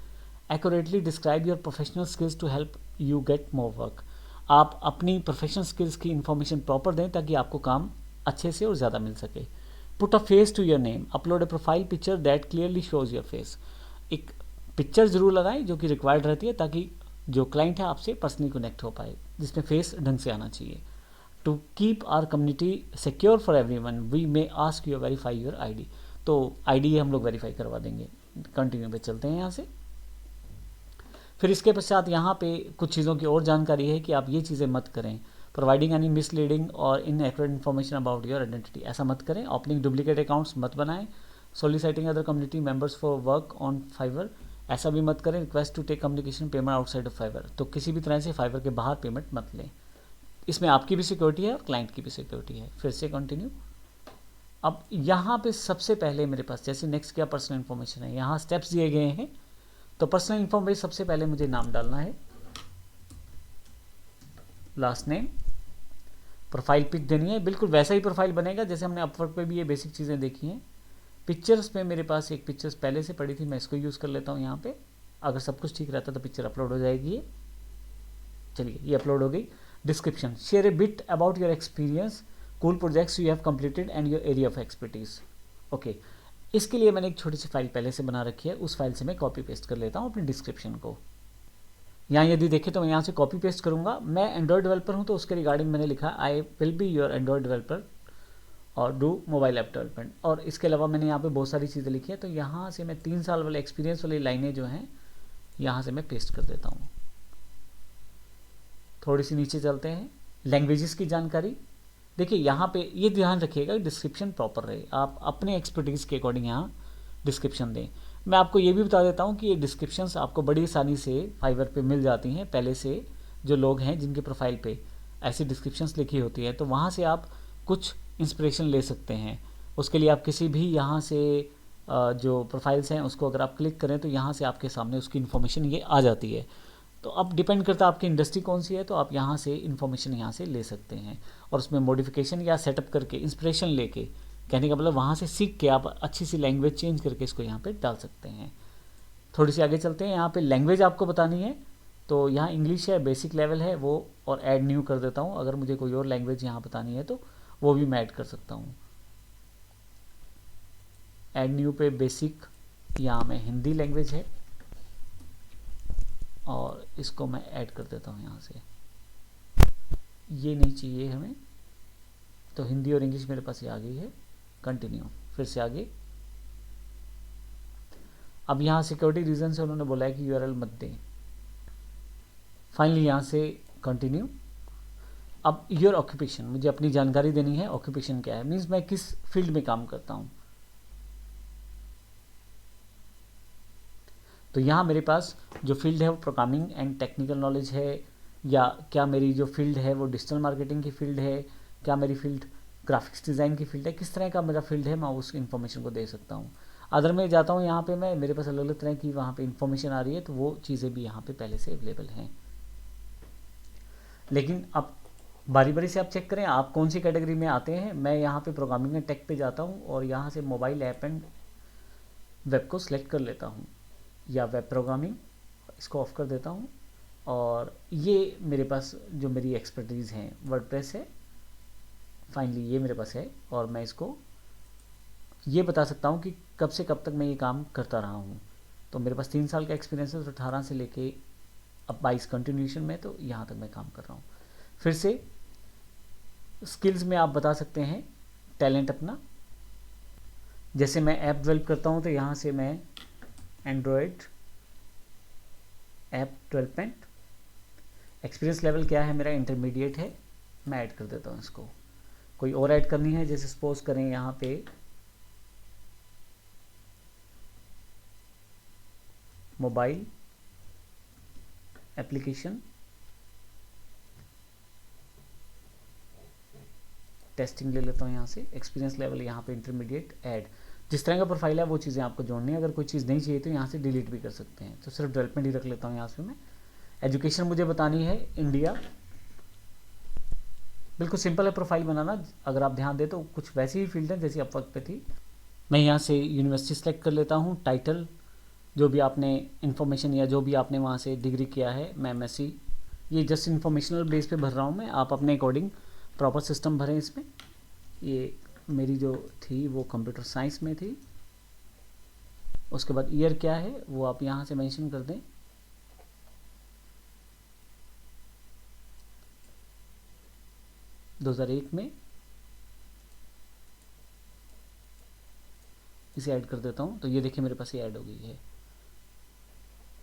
Accurately describe your professional skills to help you get more work, आप अपनी प्रोफेशनल स्किल्स की इन्फॉर्मेशन प्रॉपर दें ताकि आपको काम अच्छे से और ज़्यादा मिल सके। Put a face to your name, upload a profile picture that clearly shows your face, एक पिक्चर ज़रूर लगाएं जो कि रिक्वायर्ड रहती है ताकि जो क्लाइंट है आपसे पर्सनली कनेक्ट हो पाए, जिसमें फेस ढंग से आना चाहिए। To keep our community secure for everyone we may ask you verify your ID, तो आईडी हम लोग वेरीफाई करवा देंगे। कंटिन्यू पे चलते हैं यहाँ से। फिर इसके पश्चात यहाँ पे कुछ चीज़ों की और जानकारी है कि आप ये चीज़ें मत करें। Providing any misleading or inaccurate information about your identity, ऐसा मत करें। ओपनिंग डुप्लीकेट अकाउंट्स मत बनाएं। Soliciting other community members for work on Fiverr, ऐसा भी मत करें। Request to take communication payment outside of Fiverr, तो किसी भी तरह से फाइवर के बाहर पेमेंट मत लें। इसमें आपकी भी सिक्योरिटी है और क्लाइंट की भी सिक्योरिटी है। फिर से कंटिन्यू। अब यहाँ पे सबसे पहले मेरे पास जैसे नेक्स्ट क्या पर्सनल इन्फॉर्मेशन है, यहाँ स्टेप्स दिए गए हैं। तो पर्सनल इन्फॉर्मेशन सबसे पहले मुझे नाम डालना है, लास्ट नेम, प्रोफाइल पिक देनी है, बिल्कुल वैसा ही प्रोफाइल बनेगा जैसे हमने अपवर्क पे भी ये बेसिक चीज़ें देखी हैं। पिक्चर्स में मेरे पास एक पिक्चर्स पहले से पड़ी थी, मैं इसको यूज़ कर लेता हूँ यहाँ पे। अगर सब कुछ ठीक रहता तो पिक्चर अपलोड हो जाएगी। चलिए ये अपलोड हो गई। Description, share A bit about your experience, cool projects you have completed and your area of expertise. Okay, इसके लिए मैंने एक छोटी सी फाइल पहले से बना रखी है, उस फाइल से मैं कॉपी पेस्ट कर लेता हूँ अपनी डिस्क्रिप्शन को। यहाँ यदि देखें तो मैं यहाँ से कॉपी पेस्ट करूँगा। मैं एंड्रॉयड डेवलपर हूँ तो उसके रिगार्डिंग मैंने लिखा I will be your Android developer और डू मोबाइल ऐप डेवलपमेंट, और इसके अलावा मैंने यहाँ पे बहुत सारी चीज़ें लिखी है। तो यहाँ से मैं 3 साल वाले एक्सपीरियंस वाली लाइनें जो हैं यहाँ से मैं पेस्ट कर देता हूँ। थोड़ी सी नीचे चलते हैं, लैंग्वेजेस की जानकारी। देखिए यहाँ पे ये ध्यान रखिएगा डिस्क्रिप्शन प्रॉपर रहे, आप अपने एक्सपर्टीज़ के अकॉर्डिंग यहाँ डिस्क्रिप्शन दें। मैं आपको ये भी बता देता हूँ कि ये डिस्क्रिप्शंस आपको बड़ी आसानी से फाइवर पे मिल जाती हैं। पहले से जो लोग हैं जिनके प्रोफाइल पे ऐसी डिस्क्रिप्शंस लिखी होती है, तो वहाँ से आप कुछ इंस्पिरेशन ले सकते हैं। उसके लिए आप किसी भी यहाँ से जो प्रोफाइल्स हैं उसको अगर आप क्लिक करें तो यहाँ से आपके सामने उसकी इन्फॉर्मेशन ये आ जाती है। तो अब डिपेंड करता है आपकी इंडस्ट्री कौन सी है, तो आप यहाँ से इन्फॉर्मेशन यहाँ से ले सकते हैं और उसमें मॉडिफिकेशन या सेटअप करके इंस्पिरेशन लेके, कहने का मतलब वहाँ से सीख के आप अच्छी सी लैंग्वेज चेंज करके इसको यहाँ पे डाल सकते हैं। थोड़ी सी आगे चलते हैं। यहाँ पे लैंग्वेज आपको बतानी है, तो यहाँ इंग्लिश है, बेसिक लेवल है वो, और ऐड न्यू कर देता हूँ। अगर मुझे कोई और लैंग्वेज यहाँ बतानी है तो वो भी मैं ऐड कर सकता हूँ। ऐड न्यू पे बेसिक, यहाँ में हिंदी लैंग्वेज है और इसको मैं ऐड कर देता हूँ यहाँ से। ये नहीं चाहिए हमें, तो हिंदी और इंग्लिश मेरे पास ये आ गई है। कंटिन्यू, फिर से आगे। अब यहाँ सिक्योरिटी रीजन से उन्होंने बोला है कि यूआरएल मत दें। फाइनली यहाँ से कंटिन्यू। अब योर ऑक्यूपेशन, मुझे अपनी जानकारी देनी है। ऑक्यूपेशन क्या है, मीन्स मैं किस फील्ड में काम करता हूँ। तो यहाँ मेरे पास जो फील्ड है वो प्रोग्रामिंग एंड टेक्निकल नॉलेज है, या क्या मेरी जो फील्ड है वो डिजिटल मार्केटिंग की फील्ड है, क्या मेरी फील्ड ग्राफिक्स डिज़ाइन की फील्ड है, किस तरह का मेरा फील्ड है, मैं उस इन्फॉर्मेशन को दे सकता हूँ। अदर में जाता हूँ यहाँ पे मैं, मेरे पास अलग अलग तरह की वहाँ पे इन्फॉर्मेशन आ रही है, तो वो चीज़ें भी यहाँ पे पहले से अवेलेबल हैं। लेकिन अब बारी बारी से आप चेक करें आप कौन सी कैटेगरी में आते हैं। मैं यहाँ पे प्रोग्रामिंग एंड टेक पे जाता हूँ और यहाँ से मोबाइल ऐप एंड वेब को सिलेक्ट कर लेता हूँ, या वेब प्रोग्रामिंग, इसको ऑफ कर देता हूँ। और ये मेरे पास जो मेरी एक्सपर्टीज़ हैं वर्डप्रेस है। फाइनली ये मेरे पास है और मैं इसको ये बता सकता हूँ कि कब से कब तक मैं ये काम करता रहा हूँ। तो मेरे पास 3 साल का एक्सपीरियंस है, तो 18 से लेके अब 22 कंटिन्यूशन में, तो यहाँ तक मैं काम कर रहा हूँ। फिर से स्किल्स में आप बता सकते हैं टैलेंट अपना। जैसे मैं ऐप डेवलप करता हूँ तो यहाँ से मैं Android app development, experience level क्या है मेरा, इंटरमीडिएट है, मैं ऐड कर देता हूँ इसको। कोई और ऐड करनी है, जैसे सपोज करें यहाँ पे मोबाइल एप्लीकेशन टेस्टिंग ले लेता हूँ यहाँ से। एक्सपीरियंस लेवल यहाँ पे इंटरमीडिएट, ऐड। जिस तरह का प्रोफाइल है वो चीज़ें आपको जोड़नी है। अगर कोई चीज़ नहीं चाहिए तो यहाँ से डिलीट भी कर सकते हैं। तो सिर्फ डेवलपमेंट ही रख लेता हूँ यहाँ से मैं। एजुकेशन मुझे बतानी है इंडिया, बिल्कुल सिंपल है प्रोफाइल बनाना। अगर आप ध्यान दें तो कुछ वैसी ही फील्ड है जैसी अपवर्क पे थी। मैं यहाँ से यूनिवर्सिटी सेलेक्ट कर लेता हूँ। टाइटल जो भी आपने इन्फॉर्मेशन या जो भी आपने वहाँ से डिग्री किया है, मैं एमएससी, ये जस्ट इन्फॉर्मेशनल बेस पे भर रहा हूँ मैं। आप अपने अकॉर्डिंग प्रॉपर सिस्टम भरें इसमें। ये मेरी जो थी वो कंप्यूटर साइंस में थी। उसके बाद ईयर क्या है वो आप यहाँ से मेंशन कर दें। दो 2001 में इसे ऐड कर देता हूँ। तो ये देखिए मेरे पास ये ऐड हो गई है।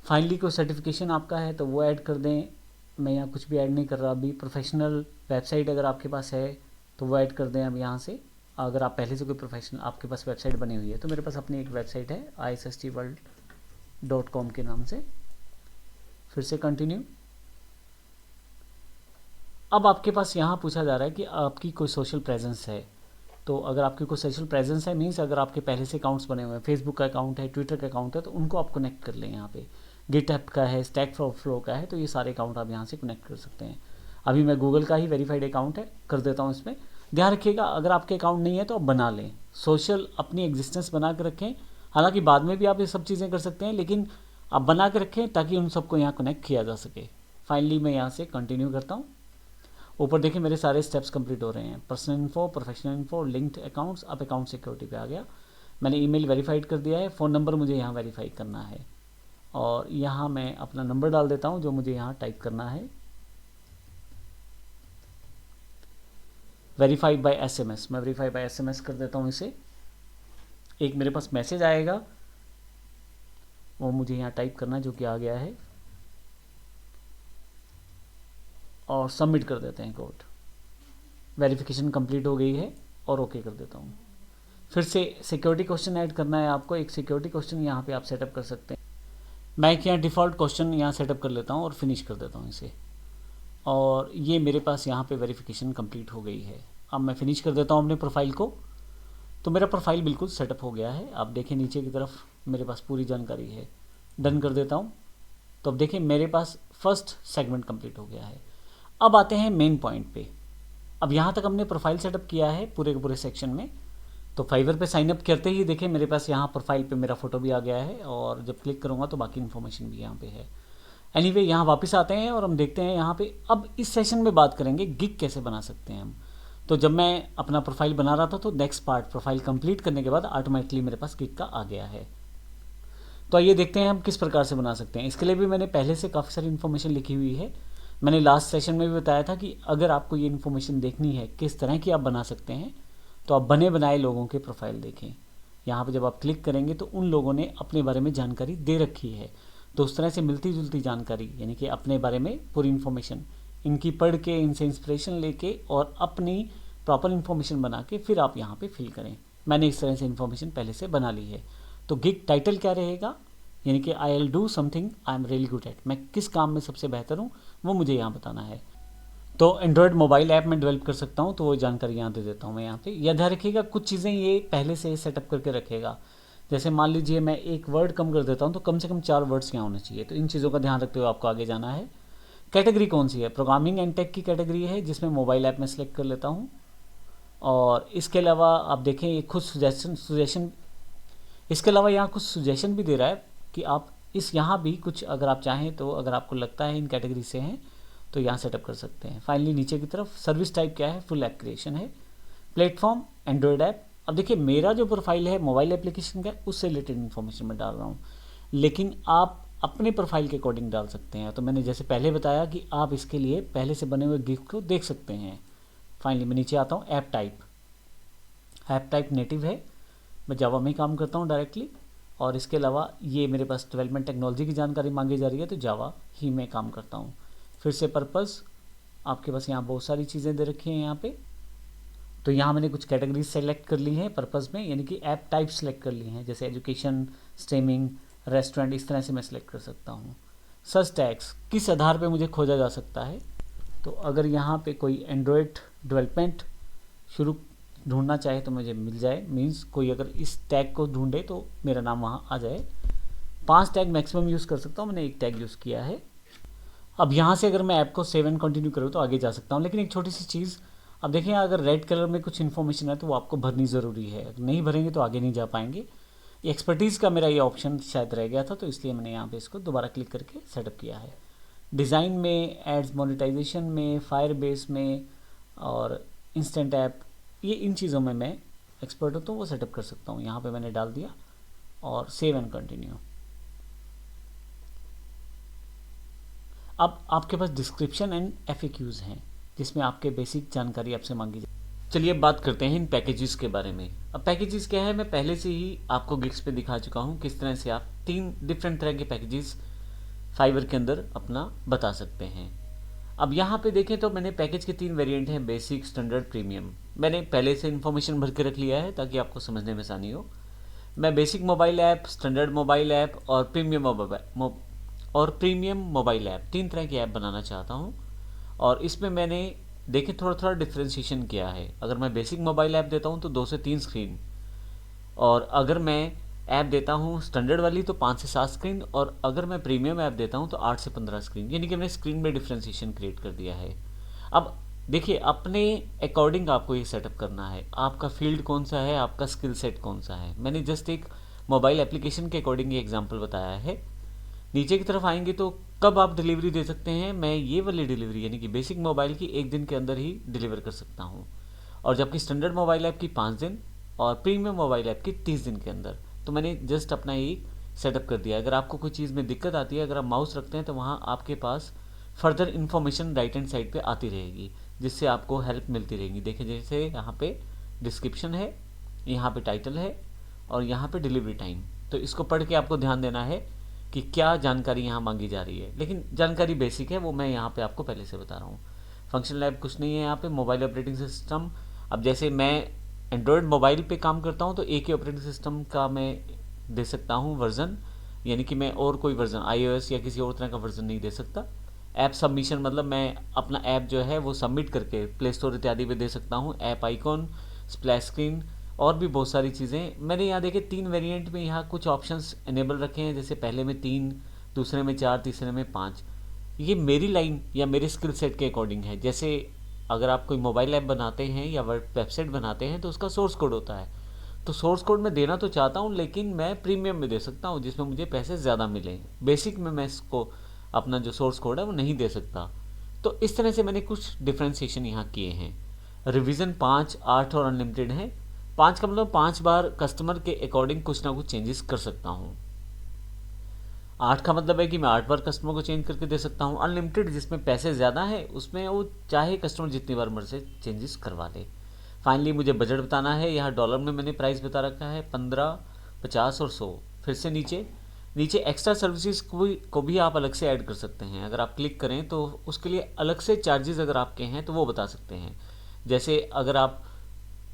फाइनली कोई सर्टिफिकेशन आपका है तो वो ऐड कर दें। मैं यहाँ कुछ भी ऐड नहीं कर रहा अभी। प्रोफेशनल वेबसाइट अगर आपके पास है तो वो ऐड कर दें अब यहाँ से। अगर आप पहले से कोई प्रोफेशनल आपके पास वेबसाइट बनी हुई है, तो मेरे पास अपनी एक वेबसाइट है isstworld.com के नाम से। फिर से कंटिन्यू। अब आपके पास यहाँ पूछा जा रहा है कि आपकी कोई सोशल प्रेजेंस है। तो अगर आपकी कोई सोशल प्रेजेंस है, मीन्स अगर आपके पहले से अकाउंट्स बने हुए हैं, फेसबुक का अकाउंट है, ट्विटर का अकाउंट है, तो उनको आप कनेक्ट कर लें। यहाँ पे गिटहब का है, स्टैक फ्लो का है, तो ये सारे अकाउंट आप यहाँ से कनेक्ट कर सकते हैं। अभी मैं गूगल का ही वेरीफाइड अकाउंट है, कर देता हूँ इसमें। ध्यान रखिएगा अगर आपके अकाउंट नहीं है तो आप बना लें। सोशल अपनी एग्जिस्टेंस बना के रखें। हालांकि बाद में भी आप ये सब चीज़ें कर सकते हैं, लेकिन आप बना के रखें ताकि उन सबको यहाँ कनेक्ट किया जा सके। फाइनली मैं यहाँ से कंटिन्यू करता हूँ। ऊपर देखिए मेरे सारे स्टेप्स कंप्लीट हो रहे हैं। Personal info, professional info, linked accounts, अब अकाउंट सिक्योरिटी पे आ गया। मैंने ईमेल वेरीफाइड कर दिया है। फ़ोन नंबर मुझे यहाँ वेरीफाई करना है और यहाँ मैं अपना नंबर डाल देता हूँ जो मुझे यहाँ टाइप करना है। वेरीफाइड बाय SMS, मैं वेरीफाई बाय SMS कर देता हूँ इसे। एक मेरे पास मैसेज आएगा, वो मुझे यहाँ टाइप करना है जो कि आ गया है, और सबमिट कर देते हैं कोड। वेरिफिकेशन कंप्लीट हो गई है और ओके कर देता हूँ। फिर से सिक्योरिटी क्वेश्चन ऐड करना है आपको, एक सिक्योरिटी क्वेश्चन यहाँ पे आप सेटअप कर सकते हैं। मैं एक यहाँ डिफ़ॉल्ट क्वेश्चन यहाँ सेटअप कर लेता हूँ और फिनिश कर देता हूँ इसे, और ये मेरे पास यहाँ पे वेरिफिकेशन कंप्लीट हो गई है। अब मैं फिनिश कर देता हूँ अपने प्रोफाइल को, तो मेरा प्रोफाइल बिल्कुल सेटअप हो गया है। आप देखें नीचे की तरफ मेरे पास पूरी जानकारी है। डन कर देता हूँ, तो अब देखिए मेरे पास फर्स्ट सेगमेंट कंप्लीट हो गया है। अब आते हैं मेन पॉइंट पे। अब यहाँ तक हमने प्रोफाइल सेटअप किया है पूरे के पूरे सेक्शन में। तो फाइवर पे साइन अप करते ही देखिए मेरे पास यहाँ प्रोफाइल पे मेरा फोटो भी आ गया है, और जब क्लिक करूँगा तो बाकी इन्फॉर्मेशन भी यहाँ पे है। एनीवे यहाँ वापस आते हैं और हम देखते हैं यहाँ पे, अब इस सेशन में बात करेंगे गिग कैसे बना सकते हैं हम। तो जब मैं अपना प्रोफाइल बना रहा था तो नेक्स्ट पार्ट प्रोफाइल कंप्लीट करने के बाद ऑटोमेटिकली मेरे पास गिग का आ गया है। तो आइए देखते हैं हम किस प्रकार से बना सकते हैं। इसके लिए भी मैंने पहले से काफ़ी सारी इन्फॉर्मेशन लिखी हुई है। मैंने लास्ट सेशन में भी बताया था कि अगर आपको ये इन्फॉर्मेशन देखनी है किस तरह की आप बना सकते हैं, तो आप बने बनाए लोगों के प्रोफाइल देखें। यहाँ पे जब आप क्लिक करेंगे तो उन लोगों ने अपने बारे में जानकारी दे रखी है। तो उस तरह से मिलती जुलती जानकारी, यानी कि अपने बारे में पूरी इन्फॉर्मेशन इनकी पढ़ के, इनसे इंस्पिरेशन लेके और अपनी प्रॉपर इन्फॉर्मेशन बना के फिर आप यहाँ पे फिल करें। मैंने इस तरह से इन्फॉर्मेशन पहले से बना ली है। तो गिग टाइटल क्या रहेगा, यानी कि I will do something I am really good at, मैं किस काम में सबसे बेहतर हूँ वो मुझे यहाँ बताना है। तो एंड्रॉयड मोबाइल ऐप में डेवलप कर सकता हूँ, तो वो जानकारी यहाँ दे देता हूँ मैं यहाँ पे। या ध्यान रखिएगा कुछ चीज़ें ये पहले से सेटअप करके रखेगा। जैसे मान लीजिए मैं एक वर्ड कम कर देता हूँ तो कम से कम 4 वर्ड्स यहाँ होने चाहिए। तो इन चीज़ों का ध्यान रखते हुए आपको आगे जाना है। कैटेगरी कौन सी है, प्रोग्रामिंग एंड टेक की कैटेगरी है, जिसमें मोबाइल ऐप में सेलेक्ट कर लेता हूँ। और इसके अलावा आप देखें ये खुद सुजेशन इसके अलावा यहाँ कुछ सुजेशन भी दे रहा है कि आप इस यहाँ भी कुछ अगर आप चाहें तो, अगर आपको लगता है इन कैटेगरी से हैं तो यहाँ सेटअप कर सकते हैं। फाइनली नीचे की तरफ सर्विस टाइप क्या है, फुल ऐप क्रिएशन है। Platform Android app. अब देखिए मेरा जो प्रोफाइल है मोबाइल एप्लीकेशन का, उससे रिलेटेड इन्फॉर्मेशन मैं डाल रहा हूँ, लेकिन आप अपने प्रोफाइल के अकॉर्डिंग डाल सकते हैं। तो मैंने जैसे पहले बताया कि आप इसके लिए पहले से बने हुए गिग को देख सकते हैं। फाइनली मैं नीचे आता हूँ, app type. App type native है, मैं जावा में ही काम करता हूँ डायरेक्टली। और इसके अलावा ये मेरे पास डेवलपमेंट टेक्नोलॉजी की जानकारी मांगी जा रही है, तो जावा ही में काम करता हूँ। फिर से पर्पज़, आपके पास यहाँ बहुत सारी चीज़ें दे रखी हैं यहाँ पे। तो यहाँ मैंने कुछ कैटेगरीज सेलेक्ट कर ली हैं पर्पज़ में, यानी कि ऐप टाइप सेलेक्ट कर ली हैं, जैसे एजुकेशन, स्ट्रीमिंग, रेस्टोरेंट, इस तरह से मैं सेलेक्ट कर सकता हूँ। सर्च टैग्स, किस आधार पे मुझे खोजा जा सकता है, तो अगर यहाँ पे कोई एंड्रॉयड डेवलपमेंट शुरू ढूंढना चाहे तो मुझे मिल जाए, मीन्स कोई अगर इस टैग को ढूंढे तो मेरा नाम वहाँ आ जाए। 5 टैग मैक्सिमम यूज़ कर सकता हूँ, मैंने 1 टैग यूज़ किया है। अब यहाँ से अगर मैं ऐप को सेव एंड कंटिन्यू करूँ तो आगे जा सकता हूँ, लेकिन एक छोटी सी चीज़, अब देखिए अगर रेड कलर में कुछ इन्फॉर्मेशन है तो वो आपको भरनी ज़रूरी है, अगर नहीं भरेंगे तो आगे नहीं जा पाएंगे। एक्सपर्टीज़ का मेरा ये ऑप्शन शायद रह गया था, तो इसलिए मैंने यहाँ पे इसको दोबारा क्लिक करके सेटअप किया है। डिज़ाइन में, एड्स मोनेटाइजेशन में, फायर बेस में और इंस्टेंट ऐप, ये इन चीज़ों में मैं एक्सपर्ट हूँ, तो वो सेटअप कर सकता हूँ। यहाँ पे मैंने डाल दिया और सेव एंड कंटिन्यू। अब आपके पास डिस्क्रिप्शन एंड FAQs हैं, जिसमें आपके बेसिक जानकारी आपसे मांगी जाए। चलिए अब बात करते हैं इन पैकेजेस के बारे में। अब पैकेजेस क्या है, मैं पहले से ही आपको गिग्स पे दिखा चुका हूँ किस तरह से आप 3 डिफरेंट तरह के पैकेजेस फाइवर के अंदर अपना बता सकते हैं। अब यहाँ पे देखें तो मैंने पैकेज के 3 वेरिएंट हैं, बेसिक, स्टैंडर्ड, प्रीमियम। मैंने पहले से इन्फॉर्मेशन भर के रख लिया है ताकि आपको समझने में आसानी हो। मैं basic mobile app, standard mobile app और प्रीमियम मोबाइल ऐप, 3 तरह की ऐप बनाना चाहता हूँ। और इसमें मैंने देखें थोड़ा थोड़ा डिफ्रेंशिएशन किया है। अगर मैं बेसिक मोबाइल ऐप देता हूँ तो 2 से 3 स्क्रीन, और अगर मैं ऐप देता हूँ स्टैंडर्ड वाली तो 5 से 7 स्क्रीन, और अगर मैं प्रीमियम ऐप देता हूँ तो 8 से 15 स्क्रीन, यानी कि मैंने स्क्रीन में डिफ्रेंशिएशन क्रिएट कर दिया है। अब देखिए अपने अकॉर्डिंग आपको ये सेटअप करना है, आपका फील्ड कौन सा है, आपका स्किल सेट कौन सा है। मैंने जस्ट एक मोबाइल एप्लीकेशन के अकॉर्डिंग ये एग्जाम्पल बताया है। नीचे की तरफ आएंगे तो कब आप डिलीवरी दे सकते हैं, मैं ये वाली डिलीवरी यानी कि बेसिक मोबाइल की 1 दिन के अंदर ही डिलीवर कर सकता हूँ, और जबकि स्टैंडर्ड मोबाइल ऐप की 5 दिन और प्रीमियम मोबाइल ऐप की 30 दिन के अंदर। तो मैंने जस्ट अपना ये सेटअप कर दिया। अगर आपको कोई चीज़ में दिक्कत आती है, अगर आप माउस रखते हैं तो वहाँ आपके पास further information right hand side पे आती रहेगी, जिससे आपको हेल्प मिलती रहेगी। देखिए जैसे यहाँ पे डिस्क्रिप्शन है, यहाँ पे टाइटल है और यहाँ पे डिलीवरी टाइम। तो इसको पढ़ के आपको ध्यान देना है कि क्या जानकारी यहाँ मांगी जा रही है, लेकिन जानकारी बेसिक है, वो मैं यहाँ पे आपको पहले से बता रहा हूँ। फंक्शनल ऐप कुछ नहीं है यहाँ पे, मोबाइल ऑपरेटिंग सिस्टम। अब जैसे मैं एंड्रॉयड मोबाइल पे काम करता हूँ तो एक ही ऑपरेटिंग सिस्टम का मैं दे सकता हूँ वर्जन, यानी कि मैं और कोई वर्जन iOS या किसी और तरह का वर्जन नहीं दे सकता। ऐप सबमिशन मतलब मैं अपना ऐप जो है वो सबमिट करके प्ले स्टोर इत्यादि पे दे सकता हूँ। ऐप आइकॉन, स्प्लैश स्क्रीन और भी बहुत सारी चीज़ें मैंने यहाँ देखे 3 वेरिएंट में यहाँ कुछ ऑप्शंस इनेबल रखे हैं, जैसे पहले में 3, दूसरे में 4, तीसरे में 5। ये मेरी लाइन या मेरे स्किल सेट के अकॉर्डिंग है। जैसे अगर आप कोई मोबाइल ऐप बनाते हैं या वेबसाइट बनाते हैं तो उसका सोर्स कोड होता है, तो सोर्स कोड मैं देना तो चाहता हूँ लेकिन मैं प्रीमियम में दे सकता हूँ जिसमें मुझे पैसे ज़्यादा मिलें। बेसिक में मैं इसको अपना जो सोर्स कोड है वो नहीं दे सकता। तो इस तरह से मैंने कुछ डिफ्रेंसिएशन यहाँ किए हैं। रिवीजन 5, 8 और अनलिमिटेड है। 5 का मतलब 5 बार कस्टमर के अकॉर्डिंग कुछ ना कुछ चेंजेस कर सकता हूँ। 8 का मतलब है कि मैं 8 बार कस्टमर को चेंज करके दे सकता हूँ। अनलिमिटेड जिसमें पैसे ज़्यादा है उसमें वो चाहे कस्टमर जितनी बार मर्जी चेंजेस करवा ले। फाइनली मुझे बजट बताना है। यहाँ डॉलर में मैंने प्राइस बता रखा है 15, 50 और 100। फिर से नीचे नीचे एक्स्ट्रा सर्विसेज को भी आप अलग से ऐड कर सकते हैं। अगर आप क्लिक करें तो उसके लिए अलग से चार्जेस अगर आपके हैं तो वो बता सकते हैं। जैसे अगर आप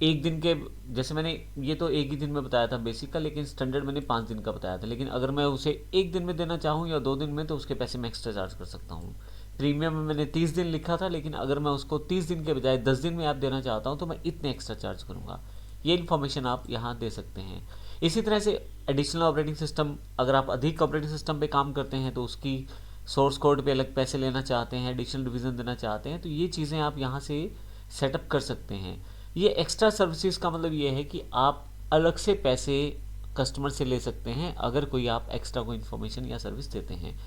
एक दिन के, जैसे मैंने ये तो एक ही दिन में बताया था बेसिक का, लेकिन स्टैंडर्ड मैंने 5 दिन का बताया था। लेकिन अगर मैं उसे एक दिन में देना चाहूँ या 2 दिन में तो उसके पैसे मैं एक्स्ट्रा चार्ज कर सकता हूँ। प्रीमियम में मैंने 30 दिन लिखा था, लेकिन अगर मैं उसको 30 दिन के बजाय 10 दिन में आप देना चाहता हूँ तो मैं इतने एक्स्ट्रा चार्ज करूँगा। ये इन्फॉर्मेशन आप यहाँ दे सकते हैं। इसी तरह से एडिशनल ऑपरेटिंग सिस्टम, अगर आप अधिक ऑपरेटिंग सिस्टम पे काम करते हैं तो उसकी सोर्स कोड पे अलग पैसे लेना चाहते हैं, एडिशनल डिवीज़न देना चाहते हैं, तो ये चीज़ें आप यहाँ से सेटअप कर सकते हैं। ये एक्स्ट्रा सर्विसेज का मतलब ये है कि आप अलग से पैसे कस्टमर से ले सकते हैं अगर कोई आप एक्स्ट्रा कोई इन्फॉर्मेशन या सर्विस देते हैं।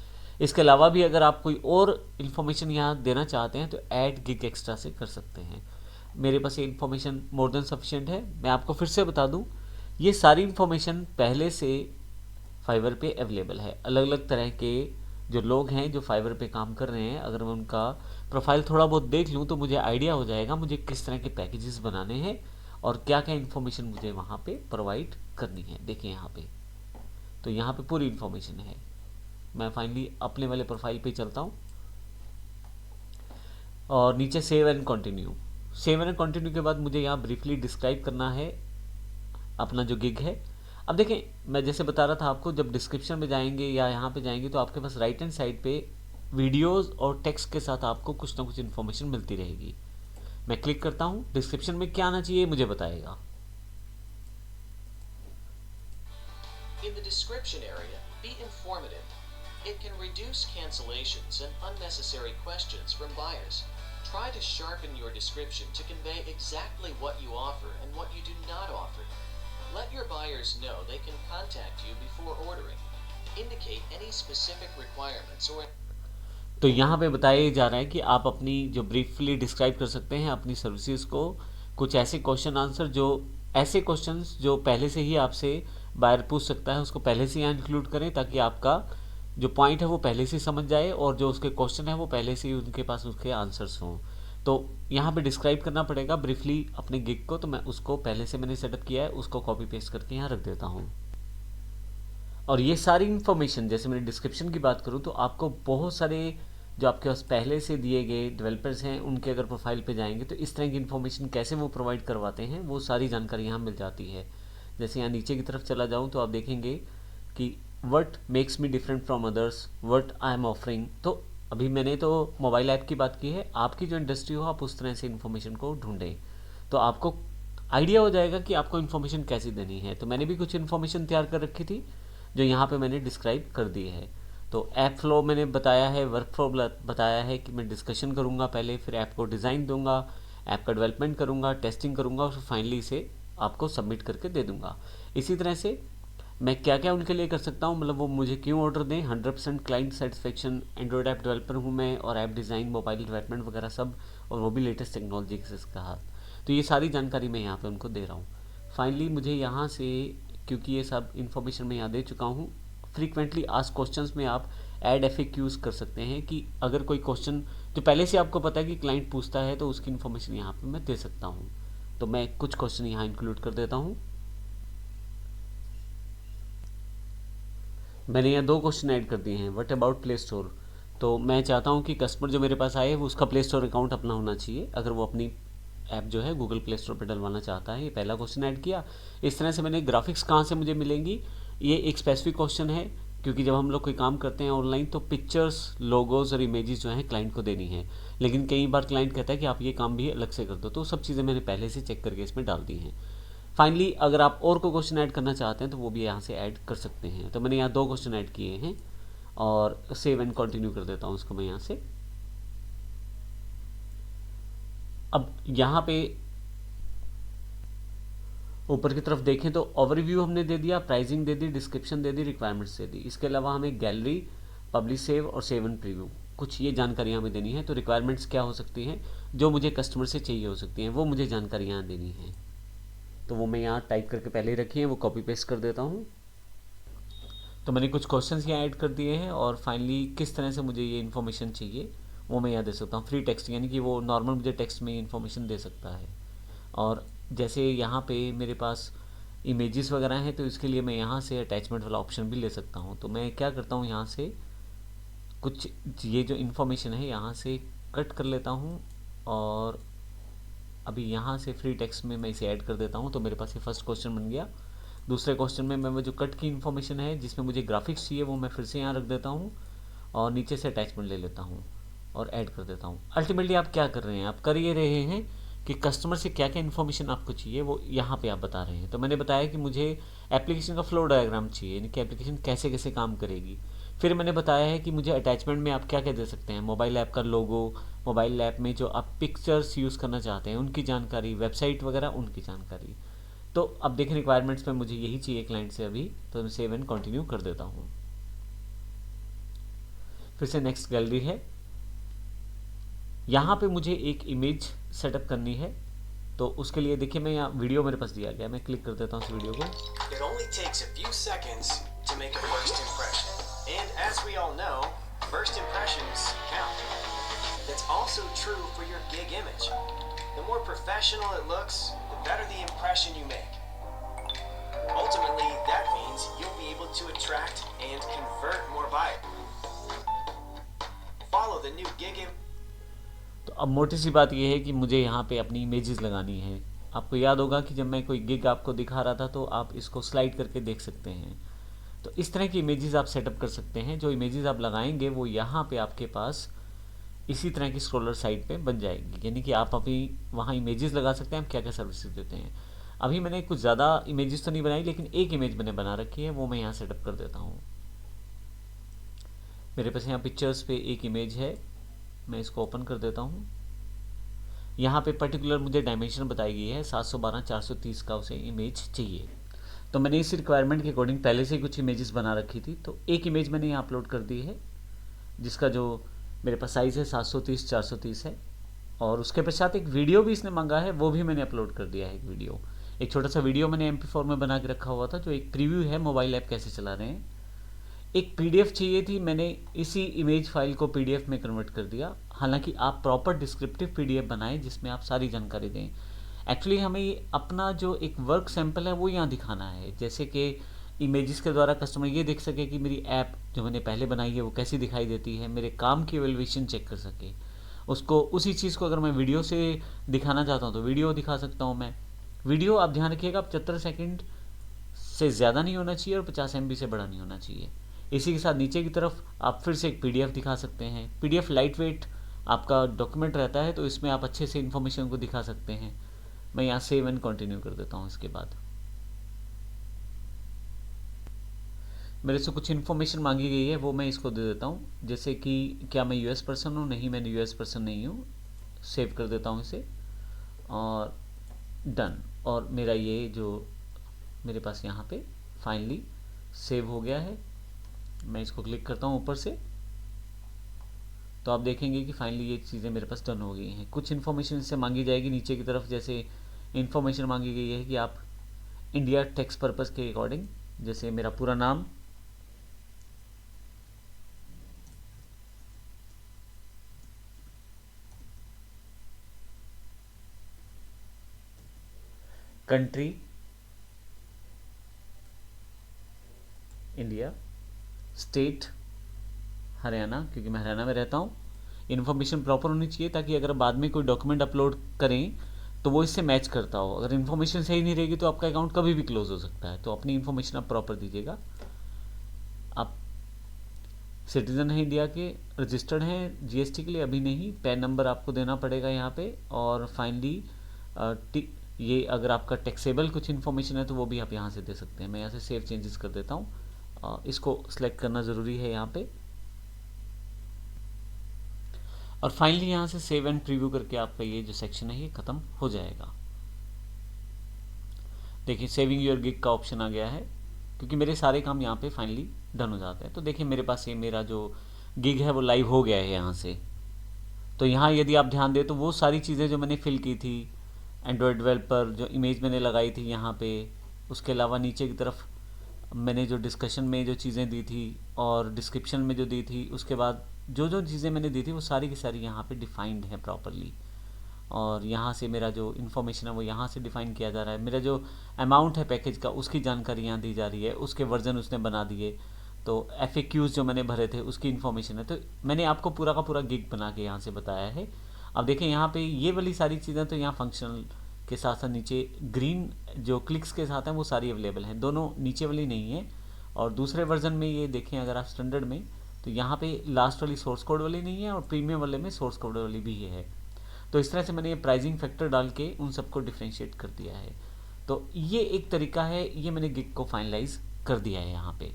इसके अलावा भी अगर आप कोई और इन्फॉर्मेशन यहाँ देना चाहते हैं तो ऐड गिग एक्स्ट्रा से कर सकते हैं। मेरे पास ये इन्फॉर्मेशन मोर देन सफिशिएंट है। मैं आपको फिर से बता दूं, ये सारी इन्फॉर्मेशन पहले से फाइवर पे अवेलेबल है। अलग अलग तरह के जो लोग हैं जो फाइवर पे काम कर रहे हैं, अगर मैं उनका प्रोफाइल थोड़ा बहुत देख लूँ तो मुझे आइडिया हो जाएगा मुझे किस तरह के पैकेजेस बनाने हैं और क्या क्या इन्फॉर्मेशन मुझे वहाँ पे प्रोवाइड करनी है। देखिए यहाँ पे, तो यहाँ पे पूरी इन्फॉर्मेशन है। मैं फाइनली अपने वाले प्रोफाइल पे चलता हूँ और नीचे save and continue. Save and continue के बाद मुझे यहाँ ब्रीफली डिस्क्राइब करना है अपना जो गिग है। अब देखें, मैं जैसे बता रहा था आपको, जब डिस्क्रिप्शन में जाएंगे या यहाँ पे जाएंगे तो आपके पास राइट हैंड साइड पे वीडियोस और टेक्स्ट के साथ आपको कुछ ना कुछ इन्फॉर्मेशन मिलती रहेगी। मैं क्लिक करता हूँ, डिस्क्रिप्शन में क्या आना चाहिए मुझे बताएगा। In the description area, be informative. It can reduce cancellations and unnecessary questions from buyers. Try to sharpen your description to convey exactly what you offer and what you do not offer. Let your buyers know they can contact you before ordering. Indicate any specific requirements or तो यहाँ पे बताया जा रहा है कि आप अपनी जो ब्रीफली डिस्क्राइब कर सकते हैं अपनी सर्विसेज को, कुछ ऐसे क्वेश्चन आंसर जो ऐसे क्वेश्चंस जो पहले से ही आपसे बायर पूछ सकता है उसको पहले से यहाँ इंक्लूड करें ताकि आपका जो पॉइंट है वो पहले से समझ जाए और जो उसके क्वेश्चन है वो पहले से ही उनके पास उसके आंसर्स हों। तो यहाँ पे डिस्क्राइब करना पड़ेगा ब्रीफली अपने गिग को, तो मैं उसको पहले से मैंने सेटअप किया है, उसको कॉपी पेस्ट करके यहाँ रख देता हूँ। और ये सारी इन्फॉर्मेशन, जैसे मैंने डिस्क्रिप्शन की बात करूँ तो आपको बहुत सारे जो आपके पास पहले से दिए गए डेवलपर्स हैं उनके अगर प्रोफाइल पे जाएंगे तो इस तरह की इन्फॉर्मेशन कैसे वो प्रोवाइड करवाते हैं वो सारी जानकारी यहाँ मिल जाती है। जैसे यहाँ नीचे की तरफ चला जाऊँ तो आप देखेंगे कि what makes me different from others, what I am offering. तो अभी मैंने तो मोबाइल ऐप की बात की है, आपकी जो इंडस्ट्री हो आप उस तरह से इन्फॉर्मेशन को ढूंढें तो आपको आइडिया हो जाएगा कि आपको इन्फॉर्मेशन कैसी देनी है। तो मैंने भी कुछ इन्फॉर्मेशन तैयार कर रखी थी जो यहाँ पे मैंने डिस्क्राइब कर दी है। तो ऐप फ्लो मैंने बताया है, वर्क फ्लो बताया है कि मैं डिस्कशन करूँगा पहले, फिर ऐप को डिज़ाइन दूंगा, ऐप का डेवलपमेंट करूँगा, टेस्टिंग करूँगा और फिर फाइनली इसे आपको सबमिट करके दे दूँगा। इसी तरह से मैं क्या क्या उनके लिए कर सकता हूँ, मतलब वो मुझे क्यों ऑर्डर दें। 100% client satisfaction, Android app developer हूँ मैं और ऐप डिज़ाइन, मोबाइल डेवलपमेंट वगैरह सब, और वो भी लेटेस्ट टेक्नोलॉजी के साथ। तो ये सारी जानकारी मैं यहाँ पे उनको दे रहा हूँ। फाइनली मुझे यहाँ से, क्योंकि ये सब इन्फॉर्मेशन मैं यहाँ दे चुका हूँ, फ्रीक्वेंटली आस्क्ड क्वेश्चंस में आप ऐड FAQs कर सकते हैं कि अगर कोई क्वेश्चन जो पहले से आपको पता है कि क्लाइंट पूछता है तो उसकी इन्फॉर्मेशन यहाँ पे मैं दे सकता हूँ। तो मैं कुछ क्वेश्चन यहाँ इंक्लूड कर देता हूँ। मैंने यहाँ 2 क्वेश्चन ऐड कर दिए हैं। व्हाट अबाउट प्ले स्टोर, तो मैं चाहता हूँ कि कस्टमर जो मेरे पास आए वो उसका प्ले स्टोर अकाउंट अपना होना चाहिए अगर वो अपनी ऐप जो है गूगल प्ले स्टोर पर डलवाना चाहता है। ये पहला क्वेश्चन ऐड किया। इस तरह से मैंने ग्राफिक्स कहाँ से मुझे मिलेंगी, ये एक स्पेसिफिक क्वेश्चन है, क्योंकि जब हम लोग कोई काम करते हैं ऑनलाइन तो पिक्चर्स, लोगोज और इमेजेस जो हैं क्लाइंट को देनी है, लेकिन कई बार क्लाइंट कहता है कि आप ये काम भी अलग से कर दो, तो सब चीज़ें मैंने पहले से चेक करके इसमें डाल दी हैं। फाइनली अगर आप और कोई क्वेश्चन ऐड करना चाहते हैं तो वो भी यहाँ से ऐड कर सकते हैं। तो मैंने यहाँ 2 क्वेश्चन ऐड किए हैं और सेव एंड कंटिन्यू कर देता हूँ इसको मैं यहाँ से। अब यहाँ पे ऊपर की तरफ देखें तो ओवरव्यू हमने दे दिया, प्राइसिंग दे दी, डिस्क्रिप्शन दे दी, रिक्वायरमेंट्स दे दी। इसके अलावा हमें गैलरी, पब्लिश सेव और सेव एंड प्रीव्यू, कुछ ये जानकारियाँ हमें देनी है। तो रिक्वायरमेंट्स क्या हो सकती हैं, जो मुझे कस्टमर से चाहिए हो सकती हैं, वो मुझे जानकारियाँ देनी हैं। तो वो मैं यहाँ टाइप करके पहले ही रखी है, वो कॉपी पेस्ट कर देता हूँ। तो मैंने कुछ क्वेश्चंस यहाँ ऐड कर दिए हैं और फाइनली किस तरह से मुझे ये इन्फॉर्मेशन चाहिए वो मैं यहाँ दे सकता हूँ। फ्री टेक्स्ट, यानी कि वो नॉर्मल मुझे टेक्स्ट में इन्फॉर्मेशन दे सकता है। और जैसे यहाँ पे मेरे पास इमेजेस वगैरह हैं तो इसके लिए मैं यहाँ से अटैचमेंट वाला ऑप्शन भी ले सकता हूँ। तो मैं क्या करता हूँ, यहाँ से कुछ ये जो इन्फॉर्मेशन है यहाँ से कट कर लेता हूँ और अभी यहाँ से फ्री टेक्स्ट में मैं इसे ऐड कर देता हूँ। तो मेरे पास ये फर्स्ट क्वेश्चन बन गया। दूसरे क्वेश्चन में मैं जो कट की इन्फॉर्मेशन है जिसमें मुझे ग्राफिक्स चाहिए वो मैं फिर से यहाँ रख देता हूँ और नीचे से अटैचमेंट ले लेता हूँ और ऐड कर देता हूँ। अल्टीमेटली आप क्या कर रहे हैं, आप कर ये रहे हैं कि कस्टमर से क्या क्या इन्फॉर्मेशन आपको चाहिए वो यहाँ पे आप बता रहे हैं। तो मैंने बताया कि मुझे एप्लीकेशन का फ्लो डायग्राम चाहिए, यानी कि एप्लीकेशन कैसे कैसे काम करेगी। फिर मैंने बताया है कि मुझे अटैचमेंट में आप क्या क्या दे सकते हैं, मोबाइल ऐप का लोगो, मोबाइल ऐप में जो आप पिक्चर्स यूज़ करना चाहते हैं उनकी जानकारी, वेबसाइट वगैरह उनकी जानकारी। तो अब देखें रिक्वायरमेंट्स में मुझे यही चाहिए क्लाइंट से अभी, तो मैं सेव एंड कंटिन्यू कर देता हूँ। फिर से नेक्स्ट गैलरी है, यहाँ पे मुझे एक इमेज सेटअप करनी है। तो उसके लिए देखिए मैं यहाँ वीडियो मेरे पास दिया गया, मैं क्लिक कर देता हूँ इस वीडियो को। It only takes a few seconds to make a first impression. And as we all know, first impressions count. That's also true for your gig image. The more professional it looks, the better the impression you make. Ultimately, that means you'll be able to attract and convert more buyers. Follow the new gig image. तो अब मोटी सी बात यह है कि मुझे यहाँ पे अपनी इमेजेस लगानी है। आपको याद होगा कि जब मैं कोई गिग आपको दिखा रहा था तो आप इसको स्लाइड करके देख सकते हैं। तो इस तरह की इमेजेस आप सेटअप कर सकते हैं। जो इमेजेस आप लगाएंगे वो यहाँ पे आपके पास इसी तरह की स्क्रॉलर साइट पे बन जाएगी, यानी कि आप अभी वहाँ इमेजेस लगा सकते हैं, आप क्या क्या सर्विसेज देते हैं। अभी मैंने कुछ ज़्यादा इमेजेस तो नहीं बनाई, लेकिन एक इमेज मैंने बना रखी है, वो मैं यहाँ सेटअप कर देता हूँ। मेरे पास यहाँ पिक्चर्स पे एक इमेज है, मैं इसको ओपन कर देता हूँ। यहाँ पे पर्टिकुलर मुझे डायमेंशन बताई गई है 712x430 का उसे इमेज चाहिए। तो मैंने इस रिक्वायरमेंट के अकॉर्डिंग पहले से ही कुछ इमेजेस बना रखी थी, तो एक इमेज मैंने यहाँ अपलोड कर दी है जिसका जो मेरे पास साइज़ है 730x430 है। और उसके पश्चात एक वीडियो भी इसने मांगा है, वो भी मैंने अपलोड कर दिया है। एक वीडियो, एक छोटा सा वीडियो मैंने MP4 में बना के रखा हुआ था, जो एक प्रीव्यू है मोबाइल ऐप कैसे चला रहे हैं। एक PDF चाहिए थी, मैंने इसी इमेज फाइल को PDF में कन्वर्ट कर दिया। हालांकि आप प्रॉपर डिस्क्रिप्टिव PDF बनाएं जिसमें आप सारी जानकारी दें। एक्चुअली हमें अपना जो एक वर्क सैंपल है वो यहाँ दिखाना है, जैसे कि इमेजेस के द्वारा कस्टमर ये देख सके कि मेरी ऐप जो मैंने पहले बनाई है वो कैसी दिखाई देती है, मेरे काम की एवेल्युएशन चेक कर सके उसको। उसी चीज़ को अगर मैं वीडियो से दिखाना चाहता हूँ तो वीडियो दिखा सकता हूँ मैं। वीडियो आप ध्यान रखिएगा, 75 सेकेंड से ज़्यादा नहीं होना चाहिए और 50 MB से बड़ा नहीं होना चाहिए। इसी के साथ नीचे की तरफ आप फिर से एक PDF दिखा सकते हैं। PDF लाइट वेट आपका डॉक्यूमेंट रहता है, तो इसमें आप अच्छे से इन्फॉर्मेशन को दिखा सकते हैं। मैं यहाँ सेव एंड कंटिन्यू कर देता हूँ। इसके बाद मेरे से कुछ इन्फॉर्मेशन मांगी गई है, वो मैं इसको दे देता हूँ। जैसे कि क्या मैं US पर्सन हूँ, नहीं मैं US पर्सन नहीं हूँ। सेव कर देता हूँ इसे और डन। और मेरा ये जो मेरे पास यहाँ पे फाइनली सेव हो गया है। मैं इसको क्लिक करता हूँ ऊपर से, तो आप देखेंगे कि फाइनली ये चीज़ें मेरे पास डन हो गई हैं। कुछ इन्फॉर्मेशन इससे मांगी जाएगी नीचे की तरफ, जैसे इन्फॉर्मेशन मांगी गई है कि आप इंडिया टैक्स पर्पस के अकॉर्डिंग, जैसे मेरा पूरा नाम, कंट्री इंडिया, स्टेट हरियाणा, क्योंकि मैं हरियाणा में रहता हूँ। इन्फॉर्मेशन प्रॉपर होनी चाहिए ताकि अगर बाद में कोई डॉक्यूमेंट अपलोड करें तो वो इससे मैच करता हो। अगर इन्फॉर्मेशन सही नहीं रहेगी तो आपका अकाउंट कभी भी क्लोज हो सकता है। तो अपनी इन्फॉर्मेशन आप प्रॉपर दीजिएगा। आप सिटीजन हैं इंडिया के, रजिस्टर्ड हैं जीएसटी के लिए, अभी नहीं, पैन नंबर आपको देना पड़ेगा यहाँ पे। और फाइनली ये अगर आपका टैक्सेबल कुछ इन्फॉर्मेशन है तो वो भी आप यहाँ से दे सकते हैं। मैं यहाँ से सेव चेंजेस कर देता हूँ। इसको सिलेक्ट करना ज़रूरी है यहाँ पे। और फाइनली यहाँ से सेव एंड प्रीव्यू करके आपका ये जो सेक्शन है ये ख़त्म हो जाएगा। देखिए सेविंग योर गिग का ऑप्शन आ गया है, क्योंकि मेरे सारे काम यहाँ पे फाइनली डन हो जाते हैं। तो देखिए मेरे पास ये मेरा जो गिग है वो लाइव हो गया है यहाँ से। तो यहाँ यदि आप ध्यान दें तो वो सारी चीज़ें जो मैंने फिल की थी, एंड्रॉयड डेवलपर जो इमेज मैंने लगाई थी यहाँ पे, उसके अलावा नीचे की तरफ मैंने जो डिस्कशन में जो चीज़ें दी थी और डिस्क्रिप्शन में जो दी थी, उसके बाद जो जो चीज़ें मैंने दी थी वो सारी की सारी यहाँ पे डिफाइंड है प्रॉपरली। और यहाँ से मेरा जो इन्फॉर्मेशन है वो यहाँ से डिफाइन किया जा रहा है। मेरा जो अमाउंट है पैकेज का उसकी जानकारी यहाँ दी जा रही है, उसके वर्जन उसने बना दिए। तो FAQs जो मैंने भरे थे उसकी इन्फॉर्मेशन है। तो मैंने आपको पूरा का पूरा गिग बना के यहाँ से बताया है। अब देखें यहाँ पे ये वाली सारी चीज़ें तो यहाँ फंक्शनल के साथ साथ नीचे ग्रीन जो क्लिक्स के साथ हैं वो सारी अवेलेबल हैं, दोनों नीचे वाली नहीं है। और दूसरे वर्जन में ये देखें अगर आप स्टैंडर्ड में, तो यहाँ पे लास्ट वाली सोर्स कोड वाली नहीं है और प्रीमियम वाले में सोर्स कोड वाली भी है। तो इस तरह से मैंने ये प्राइसिंग फैक्टर डाल के उन सबको डिफ्रेंशिएट कर दिया है। तो ये एक तरीका है, ये मैंने गिग को फाइनलाइज कर दिया है यहाँ पे।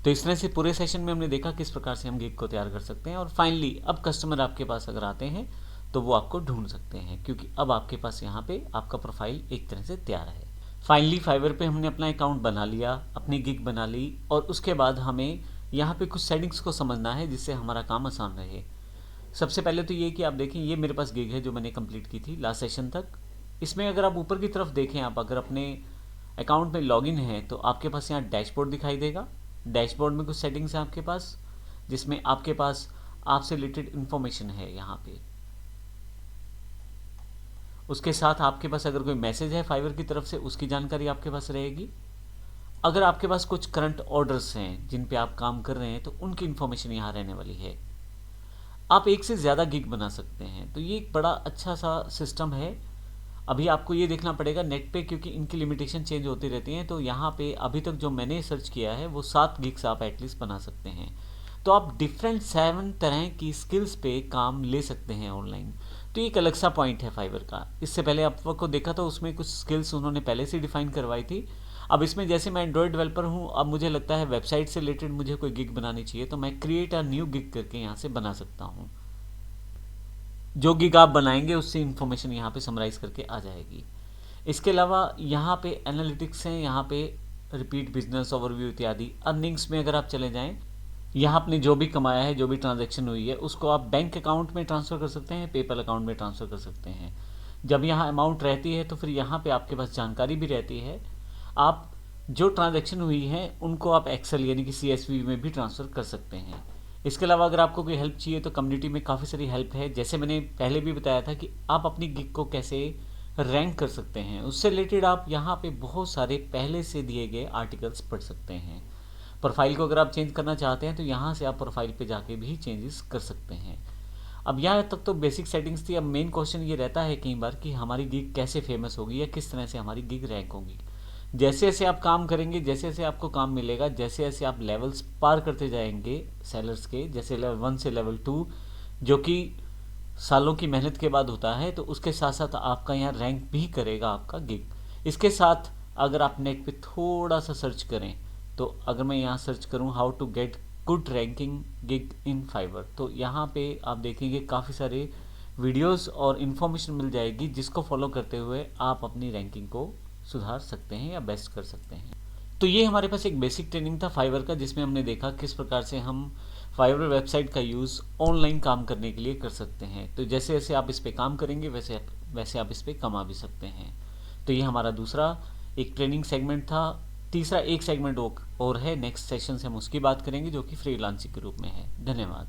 तो इस तरह से पूरे सेशन में हमने देखा किस प्रकार से हम गिग को तैयार कर सकते हैं। और फाइनली अब कस्टमर आपके पास अगर आते हैं तो वो आपको ढूंढ सकते हैं, क्योंकि अब आपके पास यहाँ पे आपका प्रोफाइल एक तरह से तैयार है। फाइनली फाइवर पे हमने अपना अकाउंट बना लिया, अपनी गिग बना ली, और उसके बाद हमें यहाँ पे कुछ सेटिंग्स को समझना है जिससे हमारा काम आसान रहे। सबसे पहले तो ये कि आप देखें ये मेरे पास गिग है जो मैंने कंप्लीट की थी लास्ट सेशन तक। इसमें अगर आप ऊपर की तरफ देखें, आप अगर अपने अकाउंट में लॉगिन है तो आपके पास यहाँ डैशबोर्ड दिखाई देगा। डैशबोर्ड में कुछ सेटिंग्स हैं आपके पास, जिसमें आपके पास आपसे रिलेटेड इन्फॉर्मेशन है यहाँ पे। उसके साथ आपके पास अगर कोई मैसेज है फाइवर की तरफ से उसकी जानकारी आपके पास रहेगी। अगर आपके पास कुछ करंट ऑर्डर्स हैं जिन पे आप काम कर रहे हैं तो उनकी इन्फॉर्मेशन यहाँ रहने वाली है। आप एक से ज़्यादा गिग बना सकते हैं, तो ये एक बड़ा अच्छा सा सिस्टम है। अभी आपको ये देखना पड़ेगा नेट पे, क्योंकि इनकी लिमिटेशन चेंज होती रहती हैं। तो यहाँ पे अभी तक जो मैंने सर्च किया है वो 7 गिग्स आप एटलीस्ट बना सकते हैं। तो आप डिफरेंट 7 तरह की स्किल्स पे काम ले सकते हैं ऑनलाइन। तो ये एक अलग सा पॉइंट है फाइवर का। इससे पहले आपको देखा तो उसमें कुछ स्किल्स उन्होंने पहले से डिफाइन करवाई थी। अब इसमें जैसे मैं एंड्रॉयड डेवलपर हूँ, अब मुझे लगता है वेबसाइट से रिलेटेड मुझे कोई गिग बनानी चाहिए, तो मैं क्रिएट अ न्यू गिग करके यहाँ से बना सकता हूँ। जो गिग आप बनाएंगे उससे इन्फॉर्मेशन यहाँ पे समराइज करके आ जाएगी। इसके अलावा यहाँ पे एनालिटिक्स हैं, यहाँ पे रिपीट बिजनेस ओवरव्यू इत्यादि। अर्निंग्स में अगर आप चले जाएं, यहाँ आपने जो भी कमाया है, जो भी ट्रांजैक्शन हुई है, उसको आप बैंक अकाउंट में ट्रांसफ़र कर सकते हैं, पेपल अकाउंट में ट्रांसफ़र कर सकते हैं। जब यहाँ अमाउंट रहती है तो फिर यहाँ पे आपके पास जानकारी भी रहती है। आप जो ट्रांजैक्शन हुई है उनको आप एक्सेल यानी कि CSV में भी ट्रांसफ़र कर सकते हैं। इसके अलावा अगर आपको कोई हेल्प चाहिए तो कम्युनिटी में काफ़ी सारी हेल्प है। जैसे मैंने पहले भी बताया था कि आप अपनी गिग को कैसे रैंक कर सकते हैं, उससे रिलेटेड आप यहाँ पे बहुत सारे पहले से दिए गए आर्टिकल्स पढ़ सकते हैं। प्रोफाइल को अगर आप चेंज करना चाहते हैं तो यहाँ से आप प्रोफाइल पे जाके भी चेंजेस कर सकते हैं। अब यहाँ तक तो बेसिक सेटिंग्स थी। अब मेन क्वेश्चन ये रहता है कई बार कि हमारी गिग कैसे फेमस होगी या किस तरह से हमारी गिग रैंक होगी। जैसे जैसे आप काम करेंगे, जैसे जैसे आपको काम मिलेगा, जैसे जैसे आप लेवल्स पार करते जाएंगे सेलर्स के, जैसे लेवल 1 से लेवल 2 जो कि सालों की मेहनत के बाद होता है, तो उसके साथ साथ आपका यहाँ रैंक भी करेगा आपका गिग। इसके साथ अगर आप नेट पे थोड़ा सा सर्च करें, तो अगर मैं यहाँ सर्च करूँ how to get good ranking gig in Fiverr, तो यहाँ पे आप देखेंगे काफ़ी सारे वीडियोस और इन्फॉर्मेशन मिल जाएगी, जिसको फॉलो करते हुए आप अपनी रैंकिंग को सुधार सकते हैं या बेस्ट कर सकते हैं। तो ये हमारे पास एक बेसिक ट्रेनिंग था फाइवर का, जिसमें हमने देखा किस प्रकार से हम फाइवर वेबसाइट का यूज़ ऑनलाइन काम करने के लिए कर सकते हैं। तो जैसे जैसे आप इस पर काम करेंगे वैसे वैसे आप इस पर कमा भी सकते हैं। तो ये हमारा दूसरा एक ट्रेनिंग सेगमेंट था। तीसरा एक सेगमेंट और है, नेक्स्ट सेशन से हम उसकी बात करेंगे जो कि फ्रीलांसिंग के रूप में है। धन्यवाद।